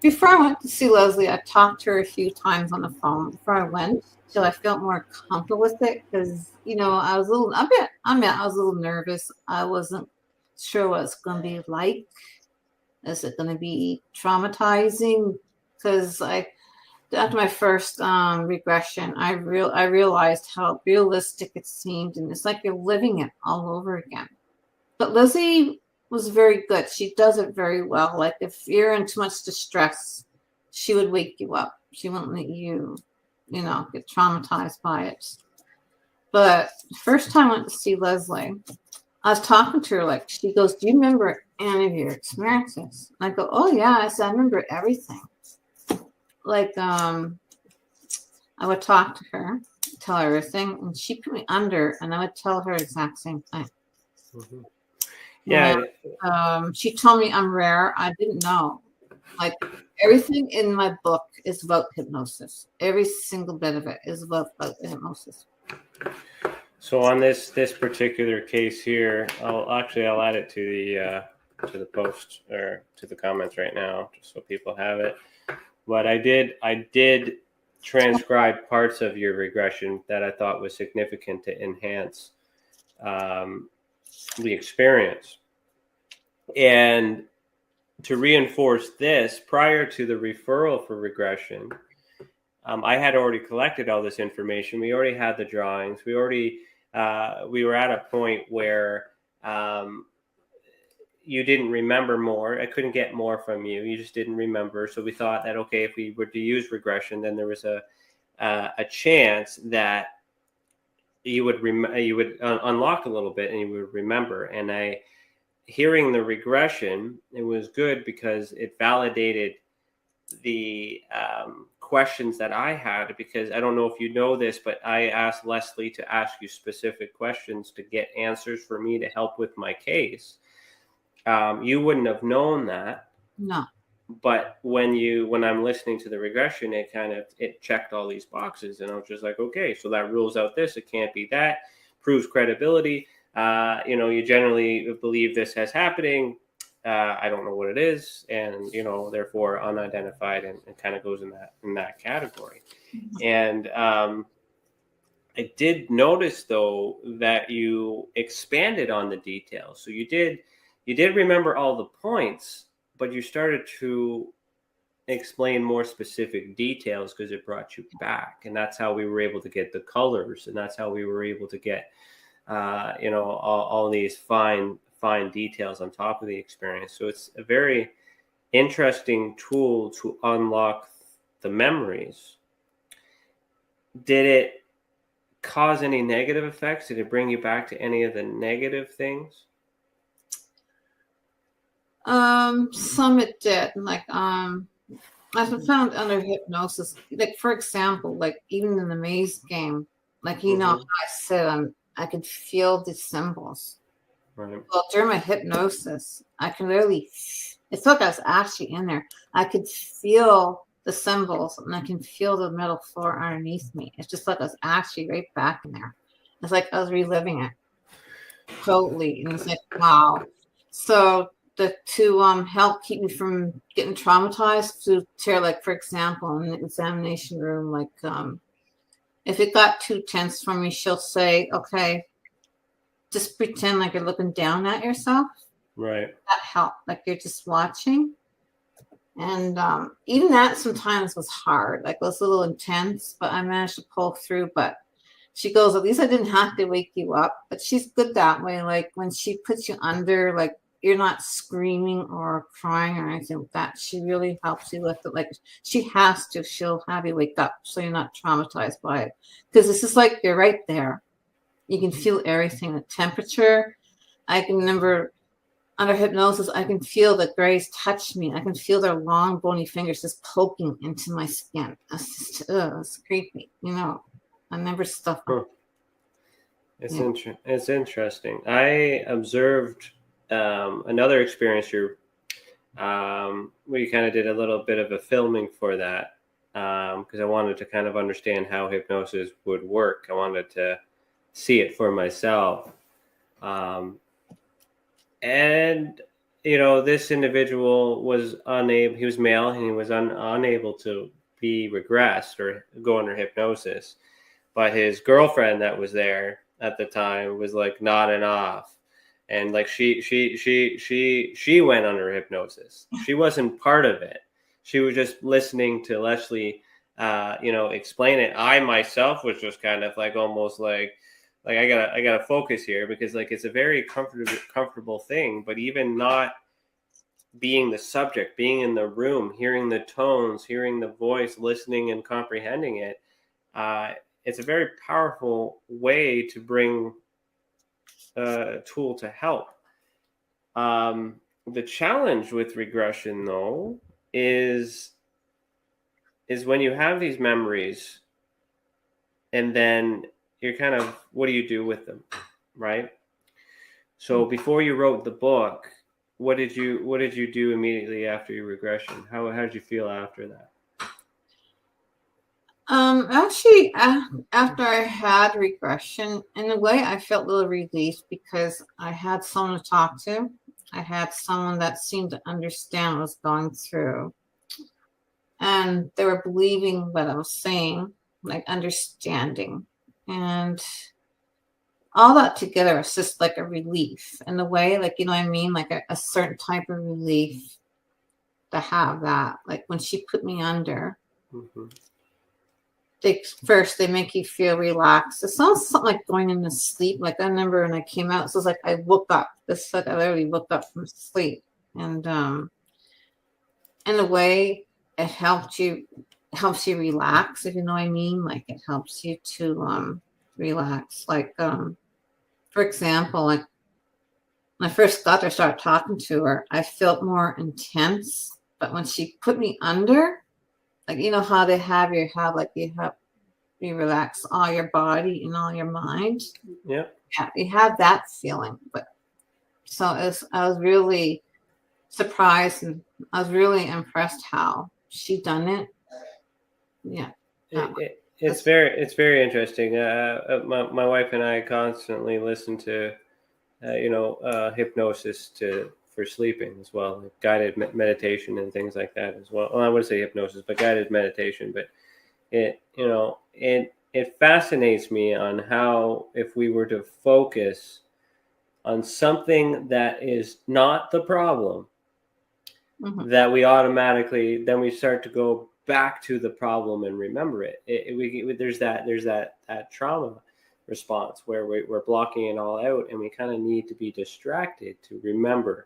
Before I went to see Leslie, I talked to her a few times on the phone before I went till I felt more comfortable with it. Because, I was a little nervous. I wasn't sure what it's going to be like. Is it going to be traumatizing? Because after my first regression, I realized how realistic it seemed, and it's like you're living it all over again. But Lizzie was very good. She does it very well. Like if you're in too much distress, she would wake you up. She wouldn't let you, get traumatized by it. But the first time I went to see Leslie, I was talking to her, like, she goes, "Do you remember any of your experiences?" And I go, "Oh yeah." I said, "I remember everything." Like, I would talk to her, tell her everything, and she put me under, and I would tell her exact same thing. Mm-hmm. Yeah. And, she told me I'm rare. I didn't know. Like, everything in my book is about hypnosis. Every single bit of it is about hypnosis. So on this particular case here, I'll add it to the post or to the comments right now, just so people have it. But I did transcribe parts of your regression that I thought was significant to enhance the experience. And to reinforce this, prior to the referral for regression, I had already collected all this information. We already had the drawings. We were at a point where you didn't remember more. I couldn't get more from you. You just didn't remember. So we thought that, okay, if we were to use regression, then there was a chance that you would unlock a little bit and you would remember. And hearing the regression, it was good because it validated the questions that I had, because I don't know if you know this, but I asked Leslie to ask you specific questions to get answers for me to help with my case. You wouldn't have known that. No. But when I'm listening to the regression, it checked all these boxes, and I was just like, okay, so that rules out this. It can't be that. Proves credibility. You generally believe this has happening. I don't know what it is, and therefore unidentified, and kind of goes in that category. Mm-hmm. And I did notice though that you expanded on the details. So you did remember all the points, but you started to explain more specific details because it brought you back, and that's how we were able to get the colors, and that's how we were able to get all these fine details on top of the experience. So it's a very interesting tool to unlock the memories. did it cause any negative effects? Did it bring you back to any of the negative things? Some it did. Like, I've found under hypnosis, like for example, like even in the maze game, like how I said, I could feel the symbols. Right. Well, during my hypnosis, I can really, it felt like I was actually in there. I could feel the symbols and I can feel the metal floor underneath me. It's just like I was actually right back in there. It's like I was reliving it totally. And it's like, wow. So to help keep me from getting traumatized, to like, for example, in the examination room, like if it got too tense for me, she'll say, okay, just pretend like you're looking down at yourself. Right. That helped. Like you're just watching. And even that sometimes was hard. Like it was a little intense, but I managed to pull through. But she goes, at least I didn't have to wake you up. But she's good that way. Like when she puts you under, like you're not screaming or crying or anything like that. She really helps you with it. Like she has to. She'll have you wake up so you're not traumatized by it. Because it's just like you're right there. You can feel everything, the temperature. I can remember under hypnosis, I can feel the grays touch me. I can feel their long, bony fingers just poking into my skin. It's creepy, I remember stuff. It's interesting. I observed another experience here where you kind of did a little bit of a filming for that because I wanted to kind of understand how hypnosis would work. I wanted to see it for myself. And, this individual was unable, he was male, and he was unable to be regressed or go under hypnosis. But his girlfriend that was there at the time was like nodding off. And like she went under hypnosis. She wasn't part of it. She was just listening to Leslie, explain it. I myself was just kind of like almost like I gotta focus here because like it's a very comfortable thing. But even not being the subject, being in the room, hearing the tones, hearing the voice, listening and comprehending it, it's a very powerful way to bring a tool to help. The challenge with regression, though, is when you have these memories, and then you're kind of, what do you do with them, right? So before you wrote the book, what did you do immediately after your regression? How did you feel after that? Actually, after I had regression, in a way, I felt a little relief because I had someone to talk to. I had someone that seemed to understand what I was going through. And they were believing what I was saying, like understanding. And all that together was just like a relief in a way, like, you know what I mean? Like a certain type of relief to have that. Like when she put me under, they make you feel relaxed. It sounds something like going into sleep. Like I remember when I came out, so it's like I woke up. It's like I literally woke up from sleep. And in a way, it helps you relax, if you know what I mean. Like it helps you to relax. Like for example, like when I first got there, started talking to her, I felt more intense. But when she put me under, like, you know how they have you relax all your body and all your mind. Yeah, you have that feeling. But so I was really surprised, and I was really impressed how she done it. Yeah, it's very interesting. My wife and I constantly listen to hypnosis for sleeping as well, like guided meditation and things like that as well. I wouldn't say hypnosis, but guided meditation. But it fascinates me on how if we were to focus on something that is not the problem, that we automatically then we start to go back to the problem and remember it. There's that trauma response where we're blocking it all out, and we kind of need to be distracted to remember.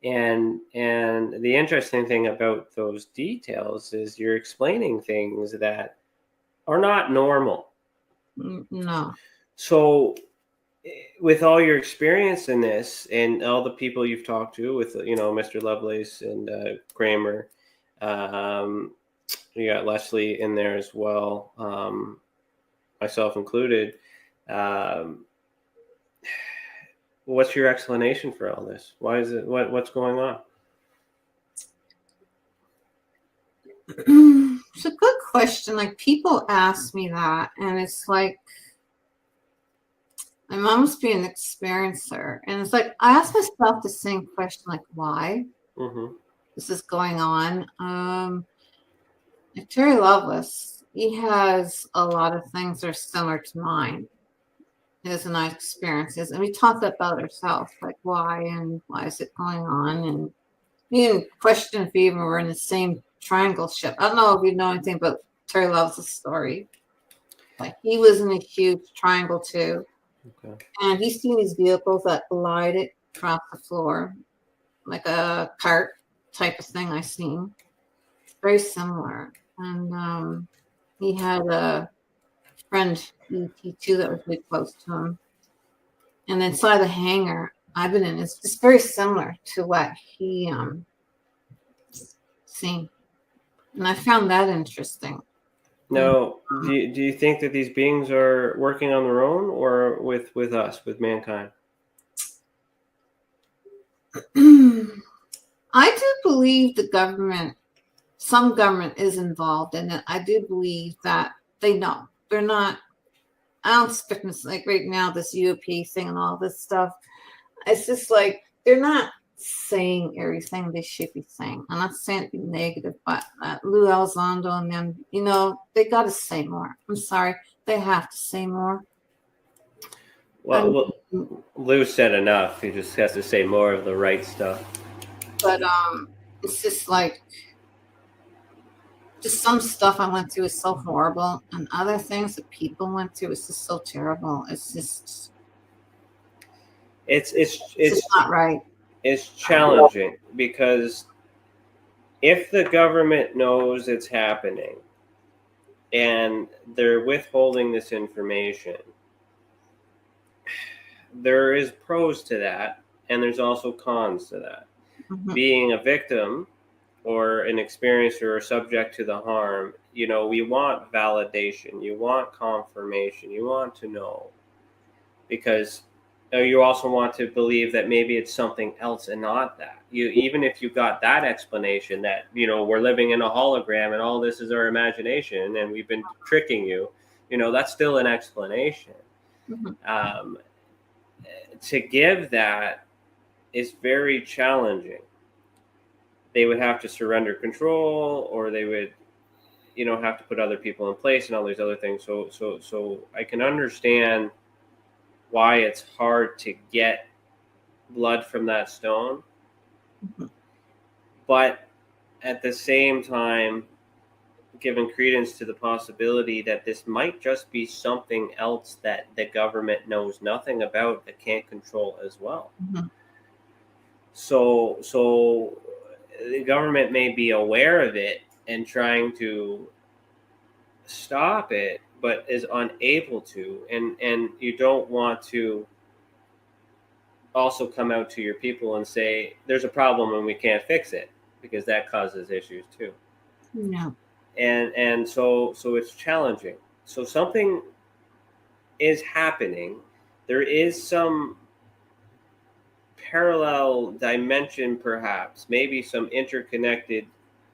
And the interesting thing about those details is you're explaining things that are not normal. No. So with all your experience in this and all the people you've talked to with, Mr. Lovelace and Kramer, you got Leslie in there as well, myself included. What's your explanation for all this? Why is it? What's going on? It's a good question. Like, people ask me that, and it's like, my mom's being an experiencer, and it's like I ask myself the same question, like, why this is going on. Like Terry Lovelace, he has a lot of things that are similar to mine. His and I experiences, and we talked about ourselves, like why and why is it going on, and we didn't question if we even were in the same triangle ship. I don't know if you know anything about Terry Lovelace's story. Like, he was in a huge triangle too. Okay. And he's seen these vehicles that glided across the floor, like a cart type of thing I seen. It's very similar. And he had a friend, ET too, that was really close to him. And inside the hangar I've been in, it's just very similar to what he seen. And I found that interesting. Now, do you think that these beings are working on their own or with us, with mankind? I do believe the government, some government is involved in it. I do believe that they know. They're not, I don't expect this, like right now, this UAP thing and all this stuff. It's just like, they're not saying everything they should be saying. I'm not saying it be negative, but Lou Elizondo and them, they got to say more. I'm sorry, they have to say more. Well, Lou said enough. He just has to say more of the right stuff. But it's just like, just some stuff I went through is so horrible, and other things that people went through is just so terrible. It's just, it's not right. It's challenging because if the government knows it's happening and they're withholding this information, there is pros to that and there's also cons to that. Mm-hmm. Being a victim or an experiencer or subject to the harm, we want validation, you want confirmation, you want to know, because you also want to believe that maybe it's something else and not that. Even if you got that explanation that, we're living in a hologram and all this is our imagination and we've been tricking you, that's still an explanation. Mm-hmm. To give that is very challenging. They would have to surrender control, or they would, have to put other people in place and all these other things. So I can understand why it's hard to get blood from that stone. Mm-hmm. But at the same time, giving credence to the possibility that this might just be something else that the government knows nothing about, that can't control as well. Mm-hmm. So the government may be aware of it and trying to stop it, but is unable to, and you don't want to also come out to your people and say there's a problem and we can't fix it, because that causes issues too. No. And so it's challenging. So something is happening. There is some parallel dimension, perhaps, maybe some interconnected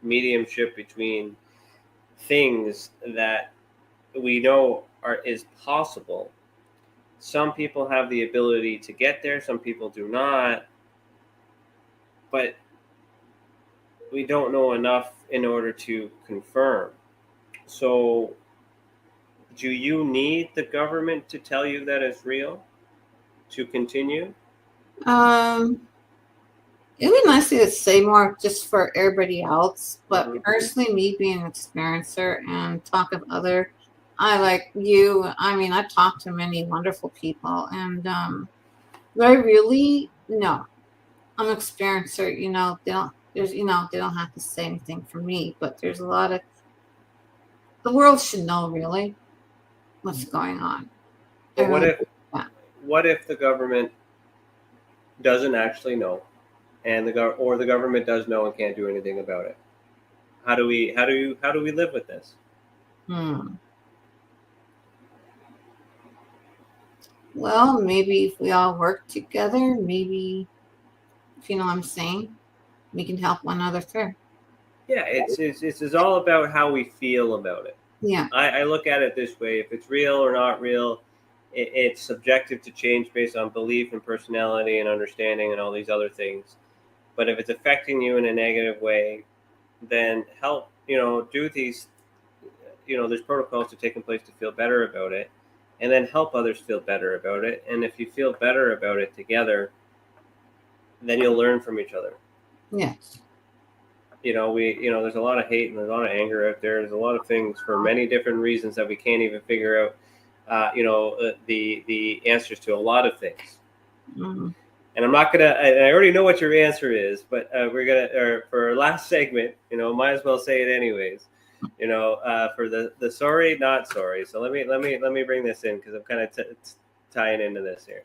mediumship between things that we know is possible. Some people have the ability to get there, some people do not, but we don't know enough in order to confirm. So do you need the government to tell you that it's real to continue? It would be nice to say more just for everybody else, but mm-hmm. Personally, me being an experiencer and talk of other, I like you. I mean, I talk to many wonderful people, and I really no, I'm an experiencer. They don't have to say anything for me, but there's a lot of The world should know really what's going on. But what if the government doesn't actually know, and the government does know and can't do anything about it? How do we live with this? Well, maybe if we all work together, maybe, if you know what I'm saying, we can help one another through. Yeah, it's all about how we feel about it. Yeah. I look at it this way: if it's real or not real, it's subjective to change based on belief and personality and understanding and all these other things. But if it's affecting you in a negative way, then help, do these, there's protocols to take in place to feel better about it, and then help others feel better about it. And if you feel better about it together, then you'll learn from each other. Yes. There's a lot of hate and there's a lot of anger out there. There's a lot of things for many different reasons that we can't even figure out, the answers to a lot of things. Mm-hmm. And I'm not gonna. I already know what your answer is, but we're gonna, for our last segment, might as well say it anyways. For the sorry, not sorry. So let me bring this in because I'm kind of tying into this here.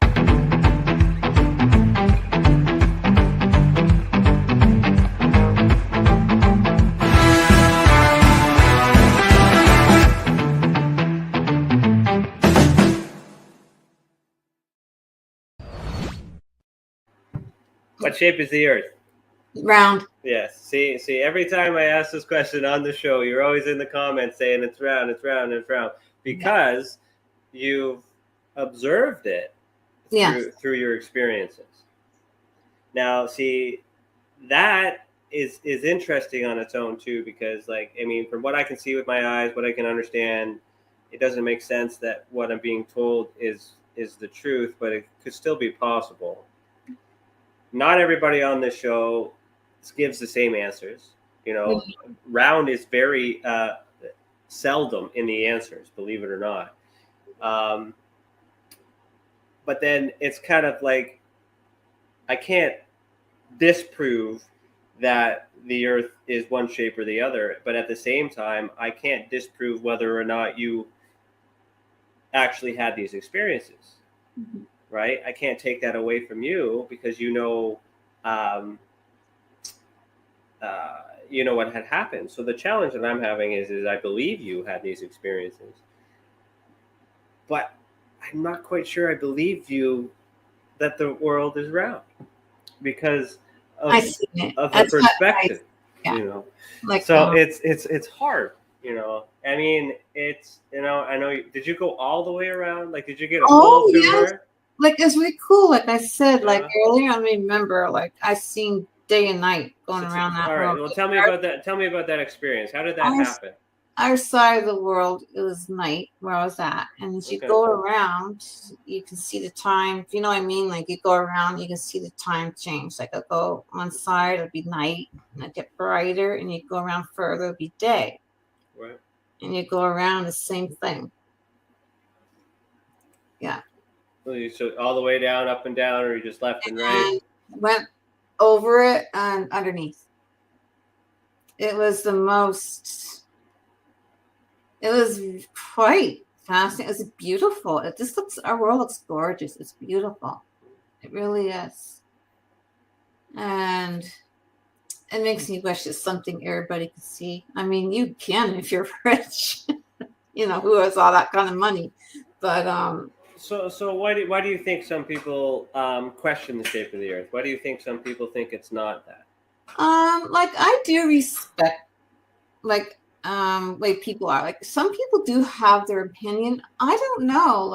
What shape is the Earth? Round. Yes. See, every time I ask this question on the show, you're always in the comments saying it's round, it's round, it's round, because you've observed it through your experiences. Now, see, that is interesting on its own too, because from what I can see with my eyes, what I can understand, it doesn't make sense that what I'm being told is the truth, but it could still be possible. Not everybody on this show gives the same answers. Round is very seldom in the answers, believe it or not. But then it's kind of like I can't disprove that the Earth is one shape or the other, but at the same time, I can't disprove whether or not you actually had these experiences. Mm-hmm. Right? I can't take that away from you because what had happened. So the challenge that I'm having is I believe you had these experiences, but I'm not quite sure I believe you that the world is round because of the perspective. It's hard. I mean, it's I know. Did you go all the way around? Did you get a full tour? It's really cool. Like I said, earlier, I remember, I seen day and night going around that world. All right. Well, tell me about that. Tell me about that experience. How did that happen? Our side of the world, it was night where I was at. And as you go around, you can see the time. If you know what I mean? You go around, you can see the time change. I'll go one side, it'll be night, and it'll get brighter. And you go around further, it'll be day. Right. And you go around, the same thing. Yeah. So all the way down, up and down, or you just left and right? Went over it and underneath. It was quite fascinating. It was beautiful. Our world looks gorgeous. It's beautiful. It really is. And it makes me wish it's something everybody could see. I mean, you can if you're rich, who has all that kind of money. But, So why do you think some people question the shape of the Earth? Why do you think some people think it's not that? I do respect way people are. Some people do have their opinion. I don't know.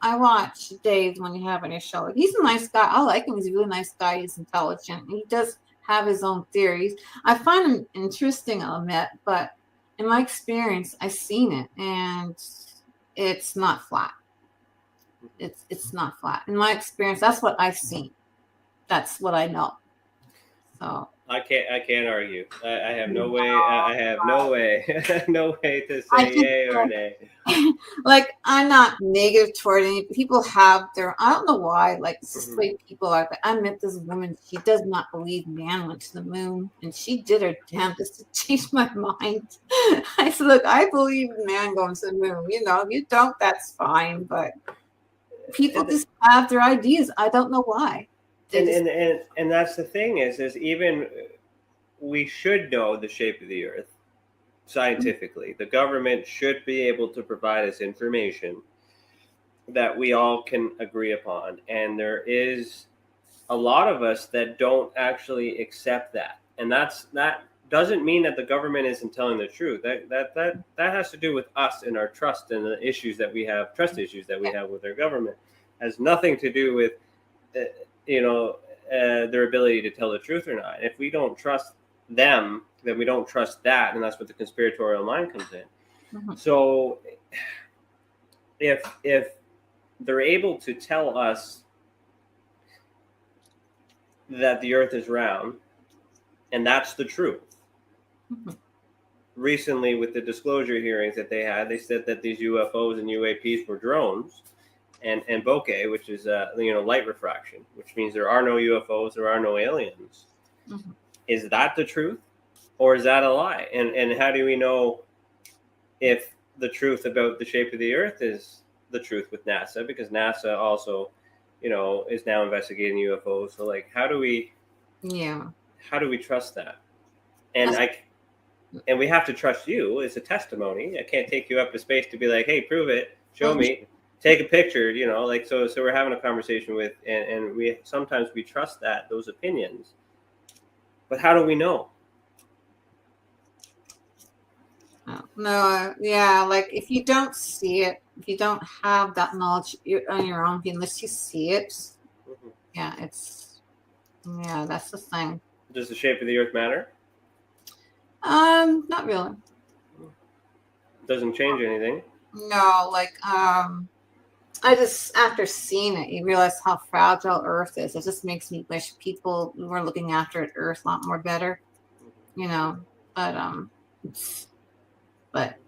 I watch Dave when you have on your show. He's a nice guy. I like him. He's a really nice guy. He's intelligent. He does have his own theories. I find him interesting, I'll admit, but in my experience, I've seen it and it's not flat. It's not flat. In my experience, that's what I've seen. That's what I know. So I can't argue. I have no way. I have no way, no way to say yay or nay. Like, I'm not negative toward any people. Have their, I don't know why. Like, it's just like people are. I met this woman. She does not believe man went to the moon, and she did her damnedest to change my mind. I said, look, I believe man going to the moon. You know, if you don't, that's fine. But people just have their ideas. I don't know why. And that's the thing is even we should know the shape of the Earth scientifically. The government should be able to provide us information that we all can agree upon. And there is a lot of us that don't actually accept that. And that doesn't mean that the government isn't telling the truth. That has to do with us and our trust and the issues that we have, trust issues that we have with our government. It has nothing to do with their ability to tell the truth or not. If we don't trust them, then we don't trust that, and that's what the conspiratorial mind comes in. So if they're able to tell us that the Earth is round, and that's the truth. Recently, with the disclosure hearings that they had, they said that these UFOs and UAPs were drones, and bokeh, which is light refraction, which means there are no UFOs, there are no aliens. Is that the truth, or is that a lie? And how do we know if the truth about the shape of the Earth is the truth with NASA? Because NASA also, is now investigating UFOs. So, like, how do we trust that? And we have to trust you as a testimony. I can't take you up to space to be like, hey, prove it, show me. Take a picture, so we're having a conversation with, and we sometimes we trust those opinions, but how do we know? No, like if you don't see it, if you don't have that knowledge on your own, unless you see it, that's the thing. Does the shape of the Earth matter? Not really. Doesn't change anything. No, like I just, after seeing it, you realize how fragile Earth is. It just makes me wish people were looking after Earth a lot more better, but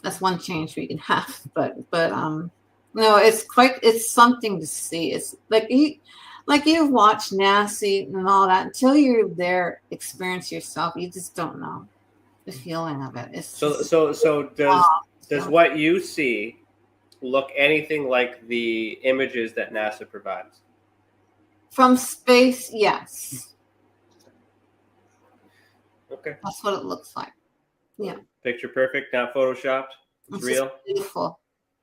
that's one change we can have. But no, it's something to see. It's like you watch NASA and all that. Until you're there, experience yourself, you just don't know the feeling of it. It's does what you see look anything like the images that NASA provides? From space, yes. Okay. That's what it looks like. Yeah. Picture perfect, not photoshopped. It's real. Beautiful.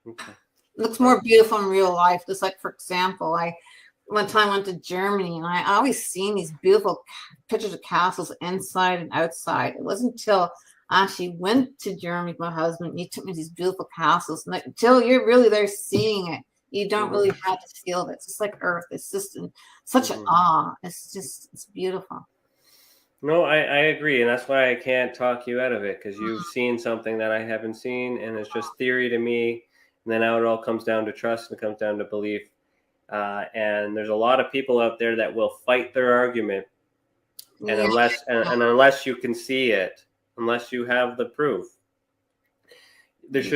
Okay. It looks more beautiful in real life. Just like, for example, one time went to Germany, and I always seen these beautiful pictures of castles inside and outside. It wasn't until I actually went to Germany with my husband, and he took me to these beautiful castles. And until you're really there seeing it, you don't really have to feel it. It's just like Earth. It's just in such an awe. It's beautiful. No, I agree. And that's why I can't talk you out of it, because you've seen something that I haven't seen, and it's just theory to me. And then now it all comes down to trust, and it comes down to belief. And there's a lot of people out there that will fight their argument. And unless you can see it, unless you have the proof, there should